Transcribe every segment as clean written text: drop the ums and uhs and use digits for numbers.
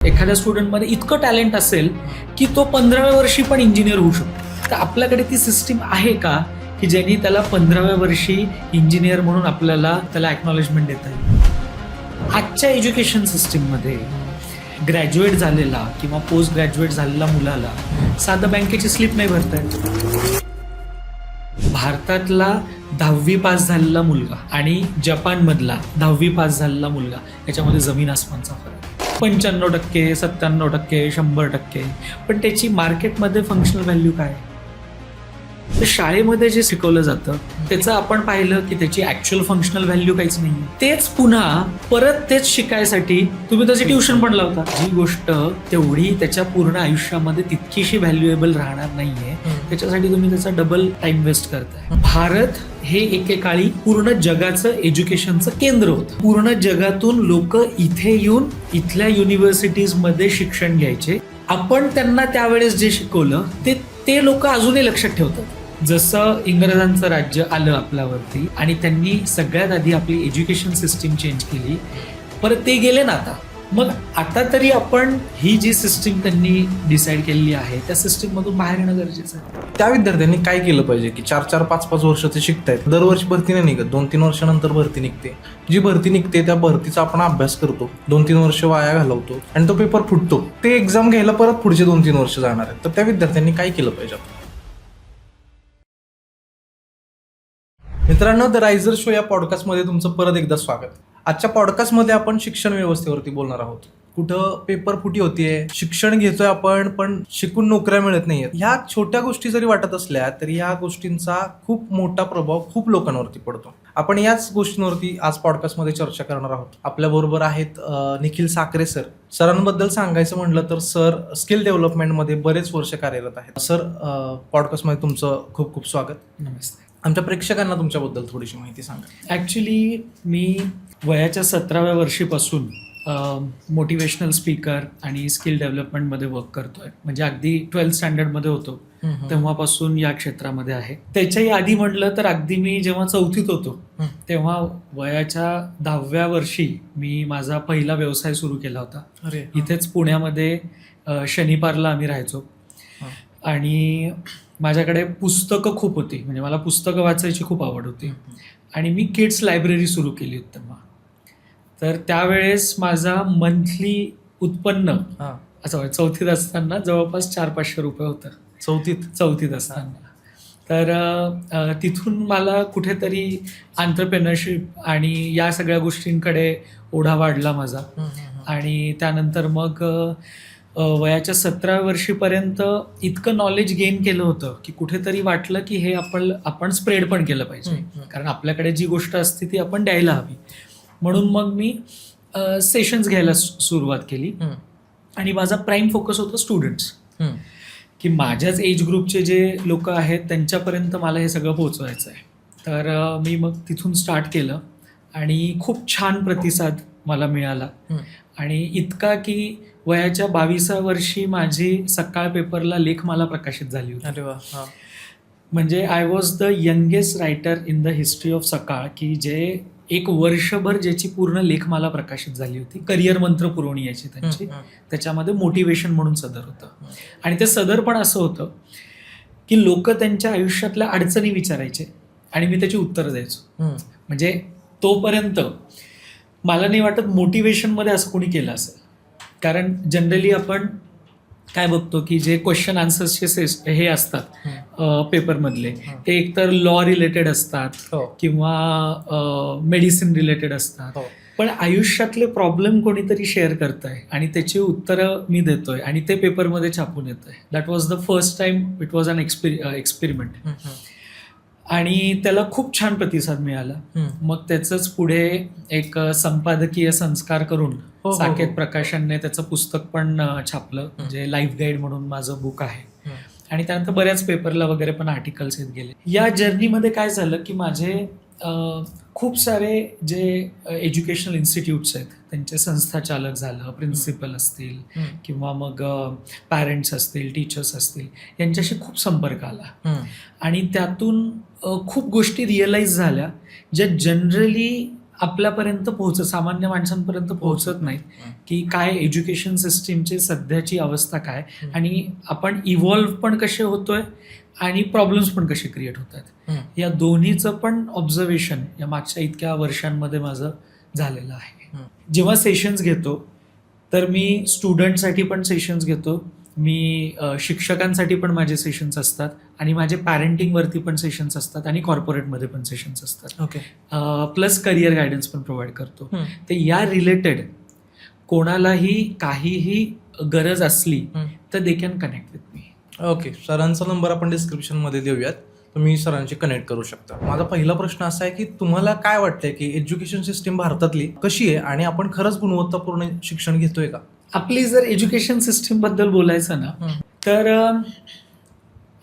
एखाद्या स्टुडंटमध्ये इतकं टॅलेंट असेल की तो 15व्या वर्षी पण इंजिनियर होऊ शकतो. तर आपल्याकडे ती सिस्टीम आहे का की ज्यांनी त्याला 15व्या वर्षी इंजिनियर म्हणून आपल्याला त्याला ॲक्नॉलेजमेंट देता येईल? आजच्या एज्युकेशन सिस्टीममध्ये ग्रॅज्युएट झालेला किंवा पोस्ट ग्रॅज्युएट झालेला मुलाला साधं बँकेची स्लिप नाही भरता येत. भारतातला 10वी पास झालेला मुलगा आणि जपानमधला 10वी पास झालेला मुलगा याच्यामध्ये जमीन आसमानचा फरक. 95%, 97%, 100%, पण त्याची मार्केटमध्ये फंक्शनल व्हॅल्यू काय? तर शाळेमध्ये जे शिकवलं जातं त्याचं आपण पाहिलं की त्याची ऍक्च्युअल फंक्शनल व्हॅल्यू काहीच नाही. तेच पुन्हा परत तेच शिकायसाठी तुम्ही त्याची ट्युशन पण लावता. जी गोष्ट तेवढी त्याच्या पूर्ण आयुष्यामध्ये तितकीशी व्हॅल्युएबल राहणार नाहीये, त्याच्यासाठी तुम्ही त्याचा डबल टाइम वेस्ट करताय. भारत हे एकेकाळी पूर्ण जगाचं एज्युकेशनचं केंद्र होतं. पूर्ण जगातून लोक इथे येऊन इथल्या युनिव्हर्सिटीजमध्ये शिक्षण घ्यायचे. आपण त्यांना त्यावेळेस जे शिकवलं ते लोक अजूनही लक्षात ठेवतात. जसं इंग्रजांचं राज्य आलं आपल्यावरती आणि त्यांनी सगळ्यात आधी आपली एज्युकेशन सिस्टीम चेंज केली, परत ते गेले ना मग आता तरी आपण ही जी सिस्टीम त्यांनी डिसाईड केलेली आहे त्या सिस्टीम मधून बाहेर येणं गरजेचं आहे. त्या विद्यार्थ्यांनी काय केलं पाहिजे की 4-4, 5-5 वर्ष ते शिकतायत, दरवर्षी भरती नाही निघत, 2-3 वर्षानंतर भरती निघते. जी भरती निघते त्या भरतीचा आपण अभ्यास करतो, 2-3 वर्ष वाया घालवतो आणि तो पेपर फुटतो. ते एक्झाम घ्यायला परत पुढचे 2-3 वर्ष जाणार आहेत. तर त्या विद्यार्थ्यांनी काय केलं पाहिजे? मित्रांनो, द रायझर शो या पॉडकास्टमध्ये तुमचं परत एकदा स्वागत. आजच्या पॉडकास्टमध्ये आपण शिक्षण व्यवस्थेवरती बोलणार आहोत. कुठं पेपर फुटी होतीये, शिक्षण घेतोय आपण पण शिकून नोकऱ्या मिळत नाहीयेत. ह्या छोट्या गोष्टी जरी वाटत असल्या तरी ह्या गोष्टींचा खूप मोठा प्रभाव खूप लोकांवरती पडतो. आपण याच गोष्टींवरती आज पॉडकास्टमध्ये चर्चा करणार आहोत. आपल्याबरोबर आहेत निखिल साखरे सर. सरांबद्दल सांगायचं म्हटलं तर सर स्किल डेव्हलपमेंटमध्ये बरेच वर्ष कार्यरत आहेत. सर, पॉडकास्टमध्ये तुमचं खूप खूप स्वागत. नमस्ते. आमच्या प्रेक्षकांना तुमच्याबद्दल थोडीशी माहिती सांगा. ॲक्च्युली मी वयाच्या 17व्या वर्षीपासून मोटिवेशनल स्पीकर आणि स्किल डेव्हलपमेंटमध्ये वर्क करतोय. म्हणजे अगदी 12th स्टँडर्डमध्ये होतो तेव्हापासून या क्षेत्रामध्ये आहे. त्याच्याही आधी म्हटलं तर अगदी मी जेव्हा 4थीत होतो तेव्हा वयाच्या 10व्या वर्षी मी माझा पहिला व्यवसाय सुरू केला होता. इथेच पुण्यामध्ये शनिवारला आम्ही राहायचो आणि माझ्याकडे पुस्तकं खूप होती. म्हणजे मला पुस्तकं वाचायची खूप आवड होती आणि मी किड्स लायब्ररी सुरू केली होती तेव्हा. तर त्यावेळेस माझा मंथली उत्पन्न असं 4थीत असताना जवळपास 400-500 रुपये होतं. 4थीत असताना. तर तिथून मला कुठेतरी एंटरप्रेन्योरशिप आणि या सगळ्या गोष्टींकडे ओढा वाढला माझा. आणि त्यानंतर मग वयाच्या 17व्या वर्षीपर्यंत इतकं नॉलेज गेन केलं होतं की कुठेतरी वाटलं की हे आपण स्प्रेड पण केलं पाहिजे. कारण आपल्याकडे जी गोष्ट असते ती आपण द्यायला हवी. म्हणून मग मी सेशन्स घ्यायला सुरुवात केली आणि माझा प्राईम फोकस होता स्टुडंट्स, की माझ्याच एज ग्रुपचे जे लोक आहेत त्यांच्यापर्यंत मला हे सगळं पोहोचवायचं आहे. तर मी मग तिथून स्टार्ट केलं आणि खूप छान प्रतिसाद मला मिळाला. आणि इतका की वयाच्या 22व्या वर्षी माझी सकाळ पेपरला लेखमाला प्रकाशित झाली होती. म्हणजे I was the youngest writer in the history of सकाळ, की जे एक वर्षभर ज्याची पूर्ण लेखमाला प्रकाशित झाली होती. करिअर मंत्र पुरवणी याची त्यांची. त्याच्यामध्ये मोटिवेशन म्हणून सदर होतं. आणि ते सदर पण असं होतं की लोक त्यांच्या आयुष्यातल्या अडचणी विचारायचे आणि मी त्याची उत्तरं द्यायचो. म्हणजे तोपर्यंत मला नाही वाटत मोटिवेशनमध्ये असं कोणी केलं असेल. कारण जनरली आपण काय बघतो की जे क्वेश्चन आन्सर्सचे हे असतात पेपरमधले ते एकतर लॉ रिलेटेड असतात किंवा मेडिसिन रिलेटेड असतात. पण आयुष्यातले प्रॉब्लेम कोणीतरी शेअर करतंय आणि त्याची उत्तरं मी देतोय आणि ते पेपरमध्ये छापून येतंय. That was the first time. It was an experiment. आणि त्याला खूप छान प्रतिसाद मिळाला. मग त्याचंच पुढे एक संपादकीय संस्कार करून साकेत प्रकाशनने त्याचं पुस्तक पण छापलं. म्हणजे लाईफ गाईड म्हणून माझं बुक आहे. आणि त्यानंतर बऱ्याच पेपरला वगैरे पण आर्टिकल्स येत गेले. या जर्नीमध्ये काय झालं की माझे खूप सारे जे एज्युकेशनल इन्स्टिट्यूट्स आहेत त्यांचे संस्थाचालक झालं, प्रिन्सिपल असतील किंवा मग पॅरेंट्स असतील, टीचर्स असतील, यांच्याशी खूप संपर्क आला. आणि त्यातून खूप गोष्टी रिअलाईज झाल्या ज्या जनरली आपल्यापर्यंत सामान्य माणसांपर्यंत पोहोचत नाहीत की काय एज्युकेशन सिस्टीमची सध्याची अवस्था काय आणि आपण इव्हॉल्व्ह पण कसे होतोय आणि प्रॉब्लेम्स पण कसे क्रिएट होत आहेत या दोन्हीचं पण ऑब्झर्वेशन या मागच्या इतक्या वर्षांमध्ये माझं झालेलं आहे. जेव्हा सेशन्स घेतो तर मी स्टुडंटसाठी पण सेशन्स घेतो, मी शिक्षकांसाठी पण माझे सेशन्स असतात आणि माझे पॅरेंटिंगवरती पण सेशन्स असतात आणि कॉर्पोरेटमध्ये पण सेशन्स असतात. ओके. प्लस करिअर गायडन्स पण प्रोव्हाइड करतो. तर या रिलेटेड कोणालाही काहीही गरज असली तर they can connect with me. Okay, सरांचा नंबर आपण डिस्क्रिप्शनमध्ये देऊयात, तुम्ही सरांशी कनेक्ट करू शकता. माझा पहिला प्रश्न असा आहे की तुम्हाला काय वाटतंय की एज्युकेशन सिस्टीम भारतातली कशी आहे आणि आपण खरंच गुणवत्तापूर्ण शिक्षण घेतोय का? आपली जर एज्युकेशन सिस्टीम बद्दल बोलायचं ना तर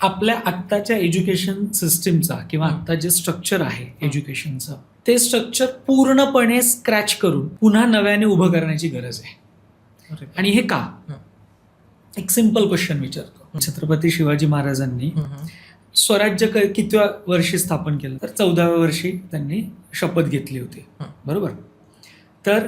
आपल्या आत्ताच्या एज्युकेशन सिस्टीमचा किंवा आत्ता जे स्ट्रक्चर आहे एज्युकेशनचं ते स्ट्रक्चर पूर्णपणे स्क्रॅच करून पुन्हा नव्याने उभं करण्याची गरज आहे. आणि हे का? एक सिम्पल क्वेश्चन विचारतो. छत्रपती शिवाजी महाराजांनी स्वराज्य कितव्या वर्षी स्थापन केलं? तर 14व्या वर्षी त्यांनी शपथ घेतली होती, बरोबर? तर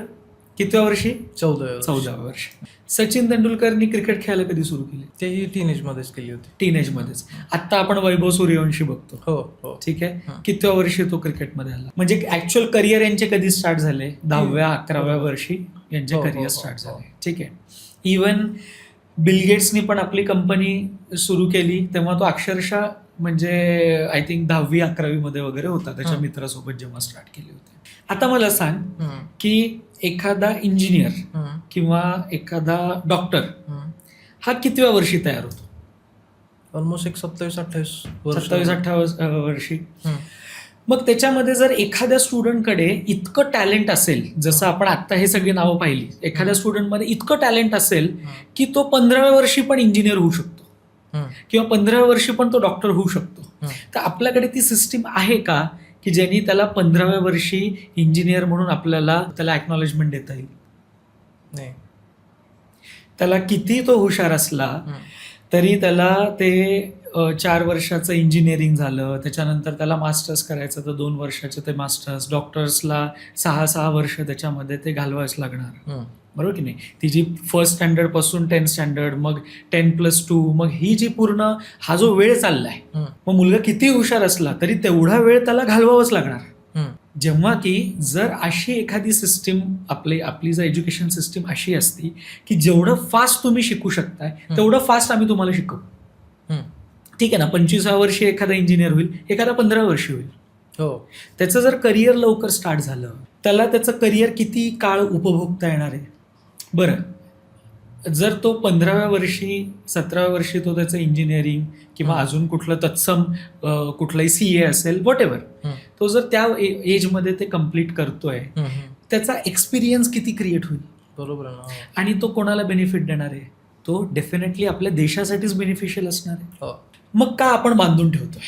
कितव्या वर्षी? 14व्या वर्षी. सचिन तेंडुलकरनी क्रिकेट खेळायला कधी सुरू केली? तेही टीनेजमध्येच केली होती. टीनेजमध्येच. आता आपण वैभव सूर्यवंशी बघतो. हो. ठीक आहे. कितव्या वर्षी तो क्रिकेटमध्ये आला? म्हणजे ऍक्च्युअल करिअर यांचे कधी स्टार्ट झाले? 10व्या 11व्या वर्षी यांचे करिअर स्टार्ट झाले. ठीक आहे. इवन बिल गेट्सनी पण आपली कंपनी सुरू केली तेव्हा तो अक्षरशः म्हणजे आय थिंक 10वी 11वी मध्ये वगैरे होता, त्याच्या मित्रासोबत जेव्हा स्टार्ट केली होती. आता मला सांग की एखादा इंजिनियर किंवा एखादा डॉक्टर हा कितव्या वर्षी तयार होतो? ऑलमोस्ट एक 27-28 वर्षी. मग त्याच्यामध्ये जर एखाद्या स्टुडंटकडे इतकं टॅलेंट असेल, जसं आपण आता हे सगळी नावं पाहिली, एखाद्या स्टुडंटमध्ये इतकं टॅलेंट असेल की तो 15व्या वर्षी पण इंजिनियर होऊ शकतो किंवा 15व्या वर्षी पण तो डॉक्टर होऊ शकतो. तर आपल्याकडे ती सिस्टीम आहे का की ज्यांनी त्याला 15व्या वर्षी इंजिनियर म्हणून आपल्याला त्याला एक्नॉलेजमेंट देता येईल? नाही. त्याला किती तो हुशार असला तरी त्याला ते 4 वर्षाचं इंजिनिअरिंग झालं, त्याच्यानंतर त्याला मास्टर्स करायचं तर 2 वर्षाचे ते मास्टर्स, डॉक्टर्सला 6 वर्ष त्याच्यामध्ये ते घालवायच लागणार, बरोबर की नाही? ती जी फर्स्ट स्टँडर्ड पासून 10th स्टँडर्ड, मग 10+2, मग ही जी पूर्ण हा जो वेळ चाललाय, मग मुलगा किती हुशार असला तरी तेवढा वेळ त्याला घालवावंच लागणार. जेव्हा की जर अशी एखादी सिस्टीम आपली जर एज्युकेशन सिस्टीम अशी असती की जेवढं फास्ट तुम्ही शिकू शकताय तेवढं फास्ट आम्ही तुम्हाला शिकवू. ठीक आहे ना? 25व्या वर्षी एखादा इंजिनियर होईल, एखादा 15व्या वर्षी होईल. त्याचं जर करिअर लवकर स्टार्ट झालं त्याला त्याचं करिअर किती काळ उपभोगता येणार आहे? बरं, जर तो 15व्या वर्षी 17व्या वर्षी तो त्याचं इंजिनिअरिंग किंवा अजून कुठलं तत्सम कुठलंही CA असेल, व्हॉट एव्हर, तो जर त्या एजमध्ये ते कम्प्लीट करतोय, त्याचा एक्सपिरियन्स किती क्रिएट होईल? बरोबर. आणि तो कोणाला बेनिफिट देणार आहे? तो डेफिनेटली आपल्या देशासाठीच बेनिफिशियल असणार आहे. मग का आपण बांधून ठेवतोय?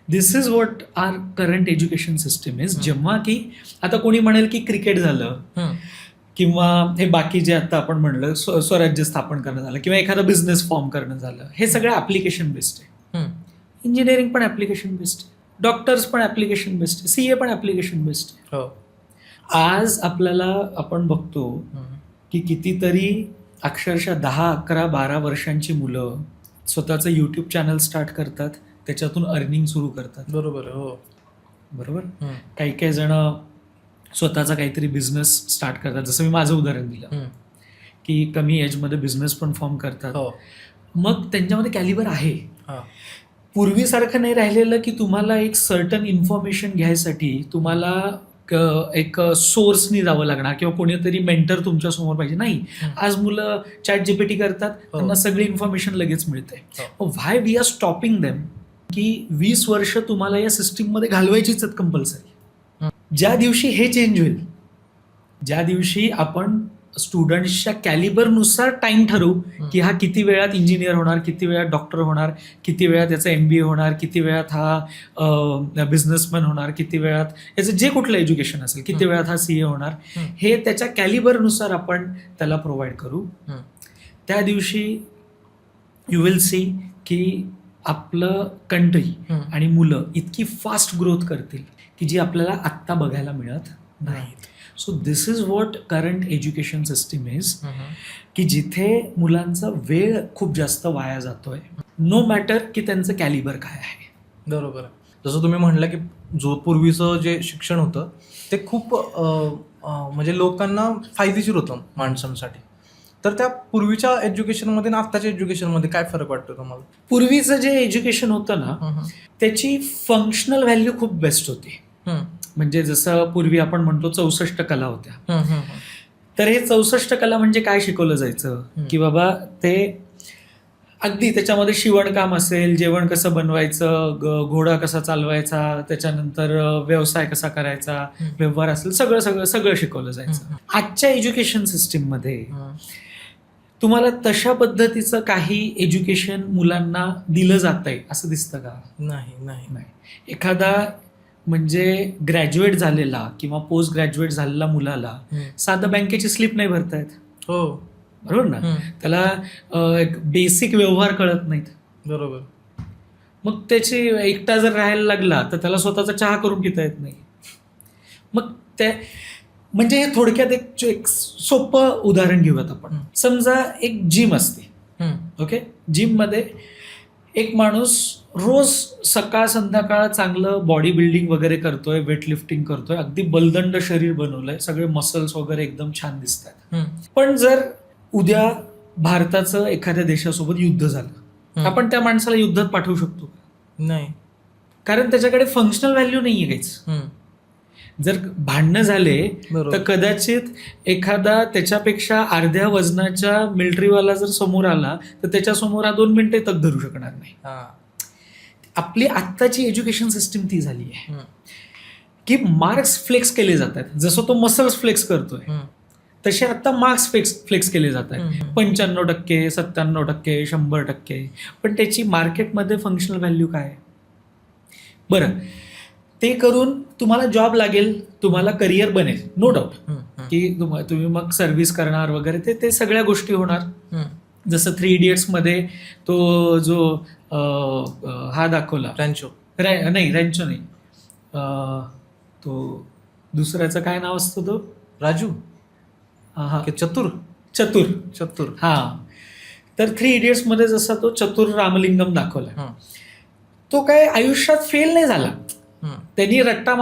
This is what are current education system is. जेव्हा की आता कोणी म्हणेल की क्रिकेट झालं किंवा हे बाकी जे आता आपण म्हणलं स्वराज्य स्थापन करणं झालं किंवा एखादा बिझनेस फॉर्म करणं झालं, हे सगळं ऍप्लिकेशन बेस्ड आहे. इंजिनिअरिंग पण ऍप्लिकेशन बेस्ड आहे, डॉक्टर्स पण ऍप्लिकेशन बेस्ड आहे, CA पण ऍप्लिकेशन बेस्ड आहे. आज आपल्याला आपण बघतो की कितीतरी अक्षरशः 10, 11, 12 वर्षांची मुलं स्वतःचं YouTube चॅनल स्टार्ट करतात, त्याच्यातून अर्निंग सुरू करतात. बरोबर. काही जण स्वतःचा काहीतरी बिझनेस स्टार्ट करतात, जसं मी माझं उदाहरण दिलं की कमी एजमध्ये बिझनेस पण फॉर्म करतात. मग त्यांच्यामध्ये कॅलिबर आहे. पूर्वीसारखं नाही राहिलेलं की तुम्हाला एक सर्टन इन्फॉर्मेशन घ्यायसाठी तुम्हाला एक सोर्सनी जावं लागणार किंवा कोणीतरी मेंटर तुमच्या समोर पाहिजे. नाही, आज मुलं ChatGPT करतात, त्यांना सगळी इन्फॉर्मेशन लगेच मिळते. व्हाय वी आर स्टॉपिंग देम की 20 वर्ष तुम्हाला या सिस्टीममध्ये घालवायचीच आहेत कंपल्सरी. ज्या दिवशी हे चेंज होईल, ज्या दिवशी आपण स्टुडंट्सच्या कॅलिबरनुसार टाइम ठरवू की हा किती वेळात इंजिनियर होणार, किती वेळात डॉक्टर होणार, किती वेळात याचा MBA होणार, किती वेळात हा बिझनेसमॅन होणार, किती वेळात याचं जे कुठलं एज्युकेशन असेल, किती वेळात हा CA होणार, हे त्याच्या कॅलिबरनुसार आपण त्याला प्रोव्हाइड करू. त्या दिवशी यू विल सी की आपलं कंट्री आणि मुलं इतकी फास्ट ग्रोथ करतील की जी आपल्याला आत्ता बघायला मिळत नाही. So this is what current education system is, की जिथे मुलांचा वेळ खूप जास्त वाया जातोय, नो मॅटर की त्यांचं कॅलिबर काय आहे. बरोबर आहे. जसं तुम्ही म्हणलं की जो पूर्वीचं जे शिक्षण होतं ते खूप म्हणजे लोकांना फायदेशीर होतं माणसांसाठी. तर त्या पूर्वीच्या एज्युकेशनमध्ये आणि आत्ताच्या एज्युकेशनमध्ये काय फरक वाटतो तुम्हाला? पूर्वीचं जे एज्युकेशन होतं ना, त्याची फंक्शनल व्हॅल्यू खूप बेस्ट होती. म्हणजे जसं पूर्वी आपण म्हणतो 64 कला होत्या, तर हे 64 कला म्हणजे काय शिकवलं जायचं, की बाबा ते अगदी त्याच्यामध्ये शिवणकाम असेल, जेवण कसं बनवायचं, घोडा कसा चालवायचा, त्याच्यानंतर व्यवसाय कसा करायचा, व्यवहार असेल, सगळं सगळं सगळं शिकवलं जायचं. आजच्या एज्युकेशन सिस्टीममध्ये तुम्हाला तशा पद्धतीचं काही एज्युकेशन मुलांना दिलं जातंय असं दिसतं का? नाही. एखादा म्हणजे ग्रॅज्युएट झालेला किंवा पोस्ट ग्रॅज्युएट झालेला मुलाला साधं बँकेची स्लिप नाही भरतायत. हो, बरोबर ना. त्याला एक बेसिक व्यवहार कळत नाहीत. बरोबर. मग त्याची एकटा जर राहायला लागला तर त्याला स्वतःचा चहा करून पिता येत नाही. मग ते म्हणजे हे थोडक्यात एक सोपं उदाहरण घेऊयात आपण. समजा एक जिम असते, ओके. जिम मध्ये एक माणूस रोज सकाळ संध्याकाळ चांगलं बॉडी बिल्डिंग वगैरे करतोय, वेट लिफ्टिंग करतोय, अगदी बलदंड शरीर बनवलंय, सगळे मसल्स वगैरे एकदम छान दिसतात. पण जर उद्या भारताचं एखाद्या देशासोबत युद्ध झालं, आपण त्या माणसाला युद्धात पाठवू शकतो? नाही. कारण त्याच्याकडे फंक्शनल व्हॅल्यू नाहीये काहीच. जर भांडणं झाले तर कदाचित एखादा त्याच्यापेक्षा अर्ध्या वजनाच्या मिलिटरीवाला जर समोर आला तर त्याच्यासमोर 2 मिनिटे तग धरू शकणार नाही. आपली आत्ताची एज्युकेशन सिस्टीम ती झाली आहे की मार्क्स फ्लेक्स केले जातात. जसं तो मसल्स फ्लेक्स करतोय तसे आता मार्क्स फ्लेक्स केले जात आहेत. 95%, 97%, 100%. पण त्याची मार्केटमध्ये फंक्शनल व्हॅल्यू काय आहे? बरं, ते करून तुम्हाला जॉब लागेल, तुम्हाला करिअर बनेल, नो डाऊट, की तुम्ही मग सर्व्हिस करणार वगैरे, ते सगळ्या गोष्टी होणार. जसं 3 Idiots मध्ये तो जो हा दाखवला, रॅन्चो नाही, तो दुसऱ्याचं काय नाव असतं, तो राजू, चतुर. हा, तर 3 Idiots मध्ये जसा तो चतुर रामलिंगम दाखवला, तो काय आयुष्यात फेल नाही झाला. त्यांनी रट्टा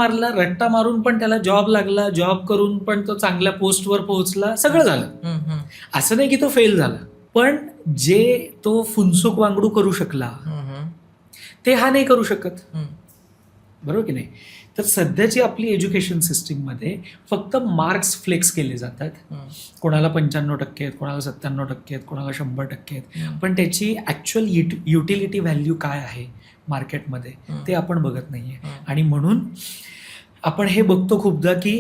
मारून पण त्याला जॉब लागला, जॉब करून पण तो चांगल्या पोस्टवर पोहोचला, सगळं झालं. असं नाही की तो फेल झाला. पण जे तो फुनसुक वांगडू करू शकला ते हा नाही करू शकत. बरोबर की नाही? तर सध्याची आपली एज्युकेशन सिस्टीममध्ये फक्त मार्क्स फ्लेक्स केले जातात. कोणाला 95% आहेत, कोणाला 97% आहेत, कोणाला 100% आहेत. पण त्याची ॲक्च्युअल युटिलिटी व्हॅल्यू काय आहे मार्केटमध्ये ते आपण बघत नाहीये. आणि म्हणून आपण हे बघतो खूपदा की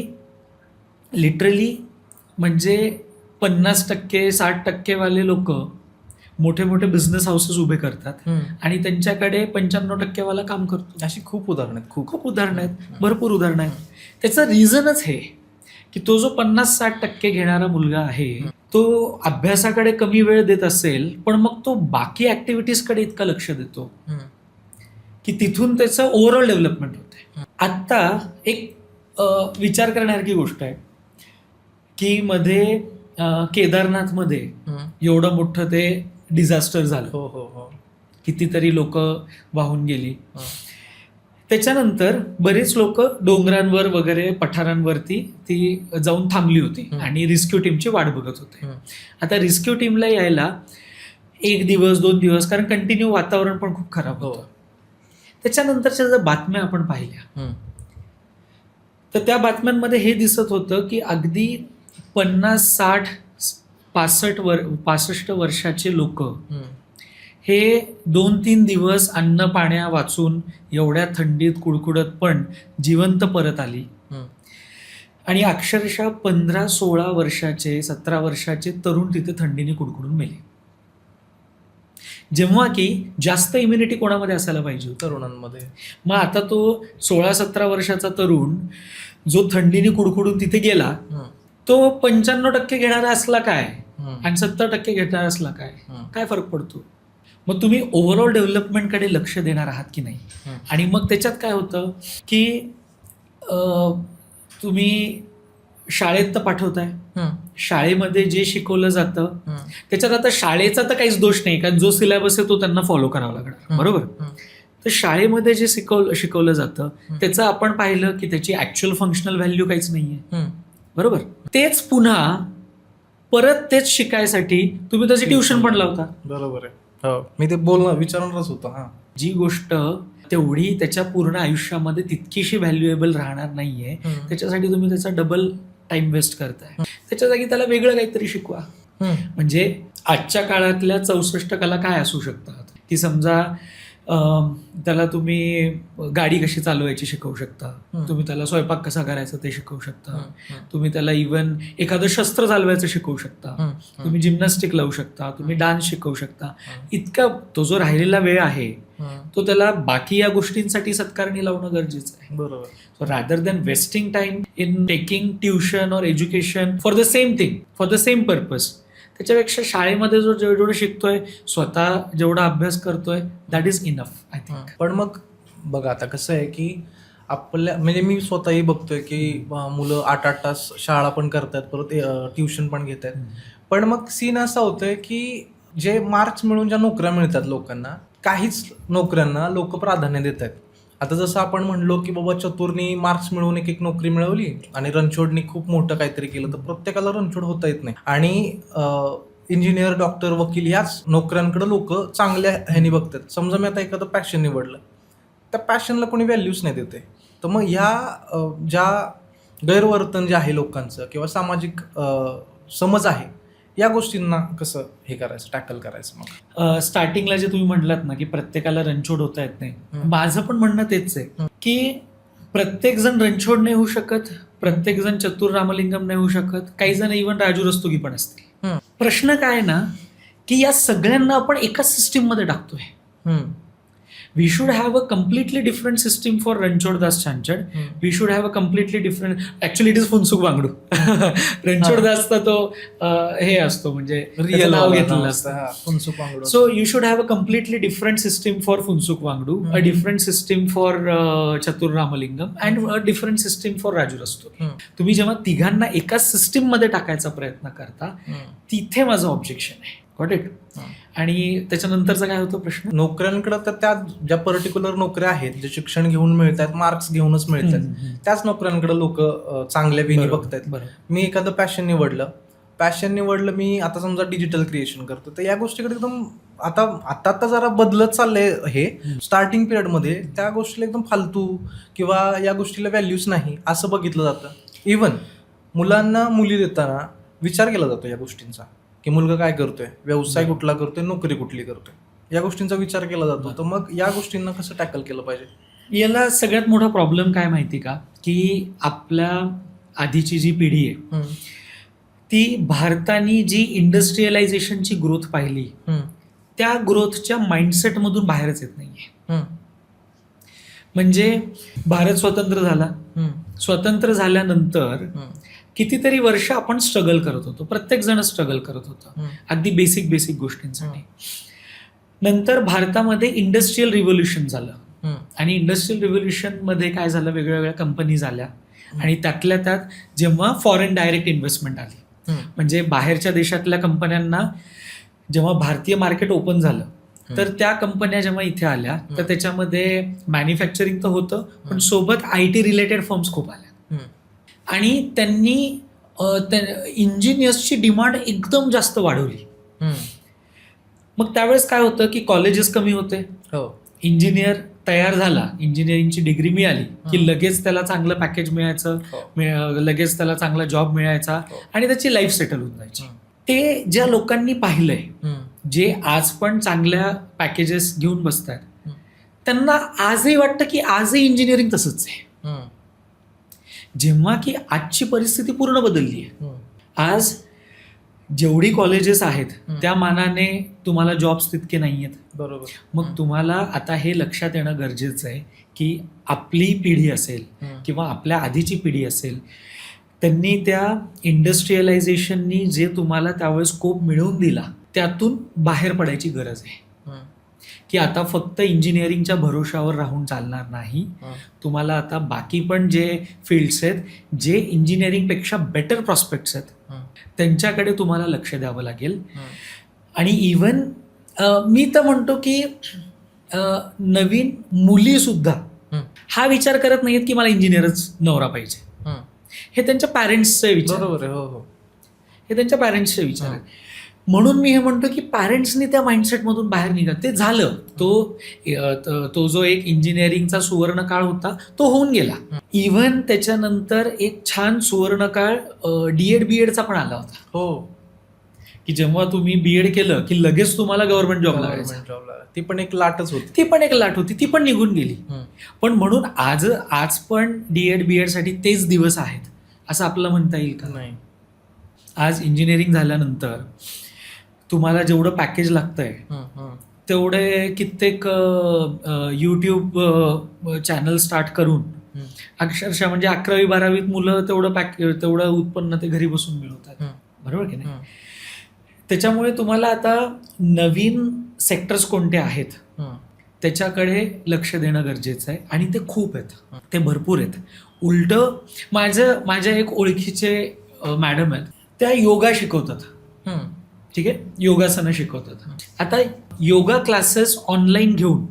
लिटरली म्हणजे 50%, 60% वाले लोक मोठे मोठे बिझनेस हाऊसेस उभे करतात आणि त्यांच्याकडे 95% वाला काम करतो. अशी खूप उदाहरणं आहेत, खूप उदाहरणं आहेत, भरपूर उदाहरणं आहेत. त्याचं रिझनच हे की तो जो 50-60% घेणारा मुलगा आहे तो अभ्यासाकडे कमी वेळ देत असेल, पण मग तो बाकी ऍक्टिव्हिटीजकडे इतकं लक्ष देतो की तिथून त्याचं ओव्हरऑल डेव्हलपमेंट होते. आत्ता एक विचार करण्यासारखी गोष्ट आहे की मध्ये केदारनाथमध्ये एवढं मोठं ते डिझास्टर झालं. हो. कितीतरी लोक वाहून गेली. त्याच्यानंतर बरेच लोक डोंगरांवर वगैरे पठारांवरती ती जाऊन थांबली होती आणि रेस्क्यू टीमची वाट बघत होते. आता रेस्क्यू टीमला यायला 1 दिवस 2 दिवस, कारण कंटिन्यू वातावरण पण खूप खराब होतं. त्याच्यानंतरच्या जर बातम्या आपण पाहिल्या तर त्या बातम्यांमध्ये हे दिसत होतं की अगदी 50, 60, 65 वर्षाचे लोक हे 2-3 दिवस अन्न पाण्या वाचून एवढ्या थंडीत कुडकुडत पण जिवंत परत आली. आणि अक्षरशः 15-16 वर्षाचे 17 वर्षाचे तरुण तिथे थंडीने कुडकुडून मेले. जेव्हा की जास्त इम्युनिटी कोणामध्ये असायला पाहिजे? तरुणांमध्ये. मग आता तो 16-17 वर्षाचा तरुण जो थंडीने कुडकुडून तिथे गेला, तो 95% घेणारा असला काय आणि 70% घेणारा असला काय फरक पडतो? मग तुम्ही ओव्हरऑल डेव्हलपमेंटकडे लक्ष देणार आहात की नाही? आणि मग त्याच्यात काय होतं की तुम्ही शाळेत तर पाठवताय, शाळेमध्ये जे शिकवलं जातं त्याच्यात आता शाळेचा तर काहीच दोष नाही, कारण जो सिलेबस आहे तो त्यांना फॉलो करावा लागणार, बरोबर. तर शाळेमध्ये जे शिकवलं जातं त्याचं आपण पाहिलं की त्याची ऍक्च्युअल फंक्शनल व्हॅल्यू काहीच नाहीये, बरोबर. तेच पुन्हा परत तेच शिकायसाठी तुम्ही त्याची ट्युशन पण लावता. बरोबर आहे. हो, मी ते विचारणारच होतं. हा, जी गोष्ट तेवढी त्याच्या पूर्ण आयुष्यामध्ये तितकीशी व्हॅल्युएबल राहणार नाहीये, त्याच्यासाठी तुम्ही त्याचा डबल टाइम वेस्ट करताय. त्याच्या जागी त्याला वेगळं काहीतरी शिकवा. म्हणजे आजच्या काळातल्या 64 कला काय असू शकतात, की समजा त्याला तुम्ही गाडी कशी चालवायची शिकवू शकता, तुम्ही त्याला स्वयंपाक कसा करायचा ते शिकवू शकता, तुम्ही त्याला इव्हन एखादं शस्त्र चालवायचं शिकवू शकता, तुम्ही जिम्नॅस्टिक लावू शकता, तुम्ही डान्स शिकवू शकता. इतका तो जो राहिलेला वेळ आहे तो त्याला बाकी या गोष्टींसाठी सत्कारणी लावणं गरजेचं आहे. बरोबर. So rather than wasting time in taking tuition और education for the same thing, for the same purpose, त्याच्यापेक्षा शाळेमध्ये जो जेवढं शिकतोय, स्वतः जेवढा अभ्यास करतोय, that is enough, I think. पण मग बघा आता कसं आहे की आपल्या म्हणजे मी स्वतःही बघतोय की मुलं 8-8 तास शाळा पण करतात, परत ट्युशन पण घेत आहेत. पण मग सीन असा होतोय की जे मार्क्स मिळून ज्या नोकऱ्या मिळतात लोकांना, काहीच नोकऱ्यांना लोक प्राधान्य देत आहेत. आता जसं आपण म्हणलो की बाबा चतुरनी मार्क्स मिळवून एक नोकरी मिळवली आणि रणछोडनी खूप मोठं काहीतरी केलं, तर प्रत्येकाला रणछोड होता येत नाही. आणि इंजिनियर, डॉक्टर, वकील याच नोकऱ्यांकडे लोक चांगल्या ह्यानी बघतात. समजा मी आता एखादं पॅशन निवडलं, त्या पॅशनला कोणी व्हॅल्यूच नाही देते. तर मग ह्या ज्या गैरवर्तन जे आहे लोकांचं किंवा सामाजिक समज आहे, या गोष्टींना कसं हे करायचं, टॅकल करायचं? मग स्टार्टिंगला जे तुम्ही म्हटलात ना की प्रत्येकाला रणछोड होता येत नाही, माझं पण म्हणणं तेच आहे की प्रत्येक जण रणछोड नाही होऊ शकत, प्रत्येक जण चतुर रामलिंगम नाही होऊ शकत, काही जण इव्हन राजू रस्तोगी पण असतील. प्रश्न काय ना की या सगळ्यांना आपण एकाच सिस्टीम मध्ये टाकतोय. We should have a completely different system for Ranchod Das Chanchad. We should have a completely different. Actually, it is Funsuk Wangdu. Ranchod Das चा तो हे असतो, म्हणजे रिअल नाव घेतलेलं असतं. Phunsukh Wangdu. So you should have a completely different system for Funsuk Wangdu, a different system for Chatur Ramalingam, and a different system for Raju Rastogi. तुम्ही जेव्हा तिघांना एकाच सिस्टीम मध्ये टाकायचा प्रयत्न करता, तिथे माझं ऑब्जेक्शन आहे. Got it? आणि त्याच्यानंतरचा काय होतो प्रश्न? नोकऱ्यांकडे तर त्या ज्या पर्टिक्युलर नोकऱ्या आहेत, जे शिक्षण घेऊन मिळतात, मार्क्स घेऊनच मिळतात, त्याच नोकऱ्यांकडे लोक चांगल्या वेळी बघतायत. मी एखादं पॅशन निवडलं मी आता समजा डिजिटल क्रिएशन करतो, तर या गोष्टीकडे एकदम आता जरा बदलत चाललंय. हे स्टार्टिंग पिरियडमध्ये त्या गोष्टीला एकदम फालतू किंवा या गोष्टीला व्हॅल्यूच नाही असं बघितलं जातं. इव्हन मुलांना मुली देताना विचार केला जातो या गोष्टींचा, की मुलगा काय करतोय, व्यवसाय कुठला करतोय, नोकरी कुठली करतोय, या गोष्टींचा विचार केला जातो. तर मग या गोष्टींना कसं टॅकल केलं पाहिजे? याला सगळ्यात मोठा प्रॉब्लेम काय माहिती का, की आपल्या आधीची जी पिढी आहे ती भारताने जी इंडस्ट्रियलायझेशनची ग्रोथ पाहिली, त्या ग्रोथच्या माइंडसेट मधून बाहेरच येत नाहीये. म्हणजे भारत स्वतंत्र झाल्यानंतर कितीतरी वर्ष आपण स्ट्रगल करत होतो, प्रत्येक जण स्ट्रगल करत होता अगदी बेसिक गोष्टींसाठी. नंतर भारतामध्ये इंडस्ट्रियल रिव्होल्युशन झालं, आणि इंडस्ट्रियल रिव्होल्युशन मध्ये काय झालं, वेगळ्या कंपनीज आल्या, आणि त्यातल्या त्यात जेव्हा फॉरेन डायरेक्ट इन्व्हेस्टमेंट आली, म्हणजे बाहेरच्या देशातल्या कंपन्यांना जेव्हा भारतीय मार्केट ओपन झालं, तर त्या कंपन्या जेव्हा इथे आल्या तर त्याच्यामध्ये मॅन्युफॅक्चरिंग तर होतं, पण सोबत IT रिलेटेड फर्म्स खूप आल्या, आणि त्यांनी इंजिनियर्सची डिमांड एकदम जास्त वाढवली. मग त्यावेळेस काय होतं की कॉलेजेस कमी होते, इंजिनियर तयार झाला, इंजिनिअरिंगची डिग्री मिळाली की लगेच त्याला चांगलं पॅकेज मिळायचं, लगेच त्याला चांगला जॉब मिळायचा, आणि त्याची लाईफ सेटल होऊन जायची. ते ज्या लोकांनी पाहिलंय, जे आज पण चांगल्या पॅकेजेस घेऊन बसतात, त्यांना आजही वाटतं की आजही इंजिनिअरिंग तसंच आहे. जेव्हा की आजची परिस्थिती पूर्ण बदलली आहे. आज जेवढी कॉलेजेस आहेत त्या मानाने तुम्हाला जॉब्स तितके नाही आहेत. बरोबर. मग तुम्हाला आता हे लक्षात येणं गरजेचं आहे की आपली पिढी असेल किंवा आपल्या आधीची पिढी असेल, त्यांनी त्या इंडस्ट्रियलायझेशननी जे तुम्हाला त्यावेळेस स्कोप मिळवून दिला, त्यातून बाहेर पडायची गरज आहे. की आता फक्त इंजिनिअरिंगच्या भरोशावर राहून चालणार नाही. तुम्हाला आता बाकी पण जे फील्ड्स आहेत, जे इंजिनिअरिंगपेक्षा बेटर प्रॉस्पेक्ट्स आहेत, त्यांच्याकडे तुम्हाला लक्ष द्यावं लागेल. आणि इवन मी तर म्हणतो की नवीन मुलीसुद्धा हा विचार करत नाहीत की मला इंजिनियरच नवरा पाहिजे. हे त्यांच्या पॅरेंट्सचे विचार, बरोबर आहे. हो. हे त्यांच्या पॅरेंट्सचे विचार आहेत. म्हणून मी हे म्हणतो की पॅरेंट्सनी त्या माइंडसेटमधून बाहेर निघा. ते झालं, तो जो एक इंजिनिअरिंगचा सुवर्ण काळ होता तो होऊन गेला. इव्हन त्याच्यानंतर एक छान सुवर्ण काळ डीएड बीएडचा पण आला होता. हो, की जेव्हा तुम्ही बीएड केलं की लगेच तुम्हाला गव्हर्नमेंट जॉब लागायचा. ती पण एक लाटच होती. ती पण एक लाट होती, ती पण निघून गेली. पण म्हणून आज पण डीएड बीएड साठी तेच दिवस आहेत असं आपल्याला म्हणता येईल का? नाही. आज इंजिनिअरिंग झाल्यानंतर तुम्हाला जेवढं पॅकेज लागतंय तेवढे कित्येक यूट्यूब चॅनल स्टार्ट करून अक्षरशः म्हणजे 11वी-12वीत मुलं तेवढं उत्पन्न ते घरी बसून मिळवतात. बरोबर की नाही? त्याच्यामुळे तुम्हाला आता नवीन सेक्टर्स कोणते आहेत त्याच्याकडे लक्ष देणं गरजेचं आहे. आणि ते खूप आहेत, ते भरपूर आहेत. उलटं माझ्या एक ओळखीचे मॅडम आहेत, त्या योगा शिकवतात. ठीक आहे, योगासनं शिकवतात. आता योगा क्लासेस ऑनलाईन घेऊन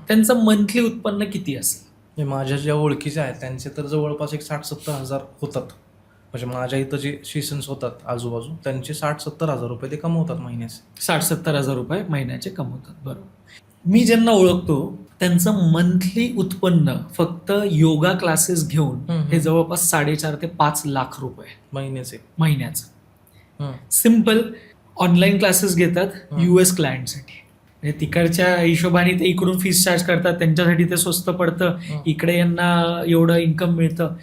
त्यांचं मंथली उत्पन्न किती असेल? माझ्या ज्या ओळखीच्या आहेत त्यांचे तर जवळपास एक 60-70 हजार होतात. म्हणजे माझ्या इथं जे सेशन्स होतात आजूबाजू, त्यांचे 60-70 हजार रुपये ते कमवतात महिन्याचे. 60-70 हजार रुपये महिन्याचे कमवतात. बरोबर. मी ज्यांना ओळखतो त्यांचं मंथली उत्पन्न फक्त योगा क्लासेस घेऊन हे जवळपास 4.5 ते 5 लाख रुपये महिन्याचं. सिम्पल ऑनलाईन क्लासेस घेतात US क्लायंटसाठी. म्हणजे तिकडच्या हिशोबाने ते इकडून फीस चार्ज करतात, त्यांच्यासाठी ते स्वस्त पडतं, इकडे यांना एवढं इन्कम मिळतं.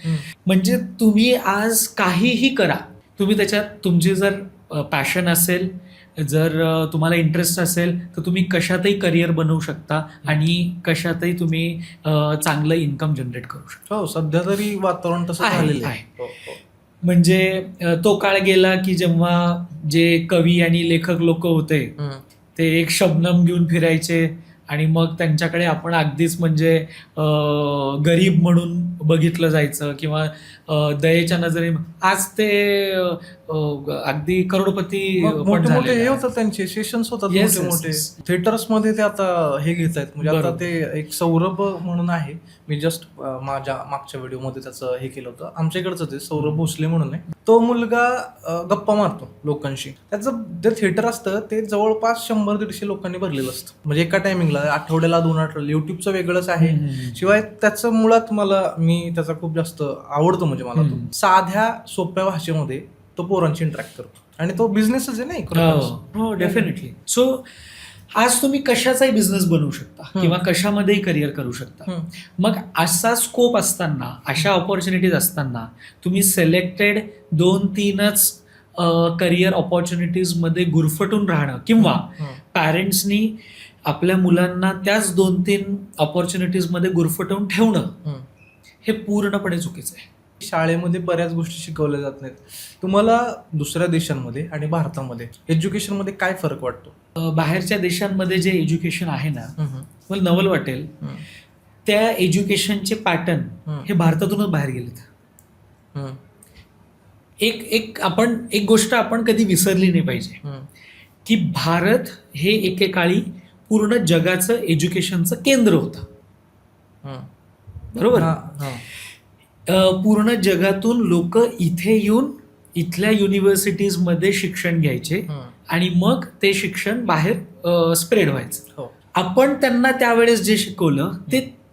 म्हणजे तुम्ही आज काहीही करा, तुम्ही त्याच्यात तुमची जर पॅशन असेल, जर तुम्हाला इंटरेस्ट असेल तर तुम्ही कशातही करिअर बनवू शकता आणि कशातही तुम्ही चांगलं इन्कम जनरेट करू शकता. हो, सध्या तरी वातावरण तसं झालेलं आहे. म्हणजे तो काळ गेला की जेव्हा जे कवी आणि लेखक लोक होते ते एक शबनम घेऊन फिरायचे आणि मग त्यांच्याकडे आपण अगदीच म्हणजे गरीब म्हणून बघितलं जायचं किंवा दयेच्या नजरे. आज ते अगदी करोडपती मोठे हे होतात, त्यांचे सेशन्स होतात मोठे. थिएटर्स मध्ये ते आता हे घेत आहेत. म्हणजे आता ते एक सौरभ म्हणून आहे, मी जस्ट माझ्या मागच्या व्हिडिओमध्ये त्याचं हे केलं होतं. आमच्या इकडचं ते सौरभ भोसले म्हणून आहे. तो मुलगा गप्पा मारतो लोकांशी. त्याचं जे थिएटर असतं ते जवळपास 100-150 लोकांनी भरलेलं असतं. म्हणजे एका टायमिंगला, आठवड्याला 2 आठवड्याला. युट्यूबचं वेगळंच आहे. शिवाय त्याचं मुळात मी त्याचा खूप जास्त आवडतो. म्हणजे मला तो साध्या सोप्या भाषेमध्ये तो पोरांची इंटरॅक्ट करतो आणि तो बिझनेसच आहे ना. हो, डेफिनेटली. सो आज तुम्ही कशाचाही बिझनेस बनवू शकता किंवा कशामध्येही करिअर करू शकता. मग असा स्कोप असताना, अशा ऑपॉर्च्युनिटीज असताना तुम्ही सिलेक्टेड 2-3च करिअर ऑपॉर्च्युनिटीज मध्ये गुरफटून राहणं किंवा पॅरेंट्सनी आपल्या मुलांना त्याच 2-3 ऑपॉर्च्युनिटीज मध्ये गुरफटवून ठेवणं हे पूर्णपणे चुकीचं आहे. शाळेमध्ये बऱ्याच गोष्टी शिकवल्या जात नाहीत. तुम्हाला दुसऱ्या देशांमध्ये आणि भारतामध्ये एज्युकेशनमध्ये काय फरक वाटतो? बाहेरच्या देशांमध्ये जे एज्युकेशन आहे ना, मला नवल वाटेल त्या एज्युकेशनचे पॅटर्न हे भारतातूनच बाहेर गेलेत. एक गोष्ट आपण कधी विसरली नाही पाहिजे की भारत हे एकेकाळी पूर्ण जगाचं एज्युकेशनचं केंद्र होतं. बरोबर. पूर्ण जगातून लोक इथे येऊन इथल्या युनिव्हर्सिटीजमध्ये शिक्षण घ्यायचे आणि मग ते शिक्षण बाहेर स्प्रेड व्हायचं. आपण त्यांना त्यावेळेस जे शिकवलं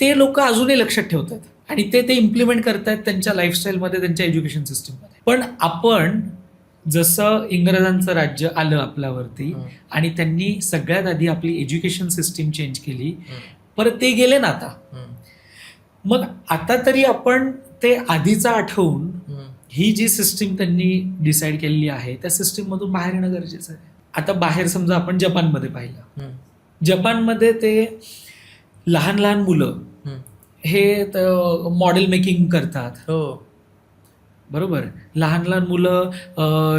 ते लोक अजूनही लक्षात ठेवतात आणि ते इम्प्लिमेंट करतात त्यांच्या लाईफस्टाईलमध्ये, त्यांच्या एज्युकेशन सिस्टीममध्ये. पण आपण जसं इंग्रजांचं राज्य आलं आपल्यावरती आणि त्यांनी सगळ्यात आधी आपली एज्युकेशन सिस्टीम चेंज केली, परत ते गेले ना आता. मग आता तरी आपण ते आधीचा आठवून ही जी सिस्टीम त्यांनी डिसाईड केलेली आहे त्या सिस्टीम मधून बाहेर येणं गरजेचं आहे. आता बाहेर समजा आपण जपानमध्ये पाहिलं, जपानमध्ये ते लहान लहान मुलं हे मॉडेल मेकिंग करतात. बरोबर. लहान लहान मुलं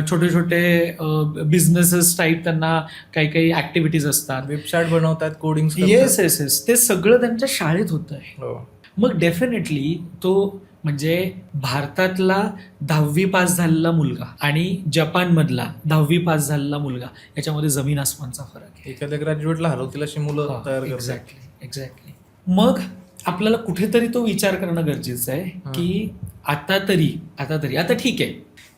छोटे छोटे बिझनेसेस टाईप त्यांना काही काही ऍक्टिव्हिटीज असतात. वेबसाईट बनवतात, कोडिंग. येस येस येस, ते सगळं त्यांच्या शाळेत होत आहे. मग डेफिनेटली तो म्हणजे भारतातला 10वी पास झालेला मुलगा आणि जपानमधला 10वी पास झालेला मुलगा याच्यामध्ये जमीन आसमानचा फरक आहे. एखाद्या ग्रॅज्युएटला हरवतील अशी मुलं तयार करतात. एक्झॅक्टली. मग आपल्याला कुठेतरी तो विचार करणं गरजेचं आहे की आता ठीक आहे,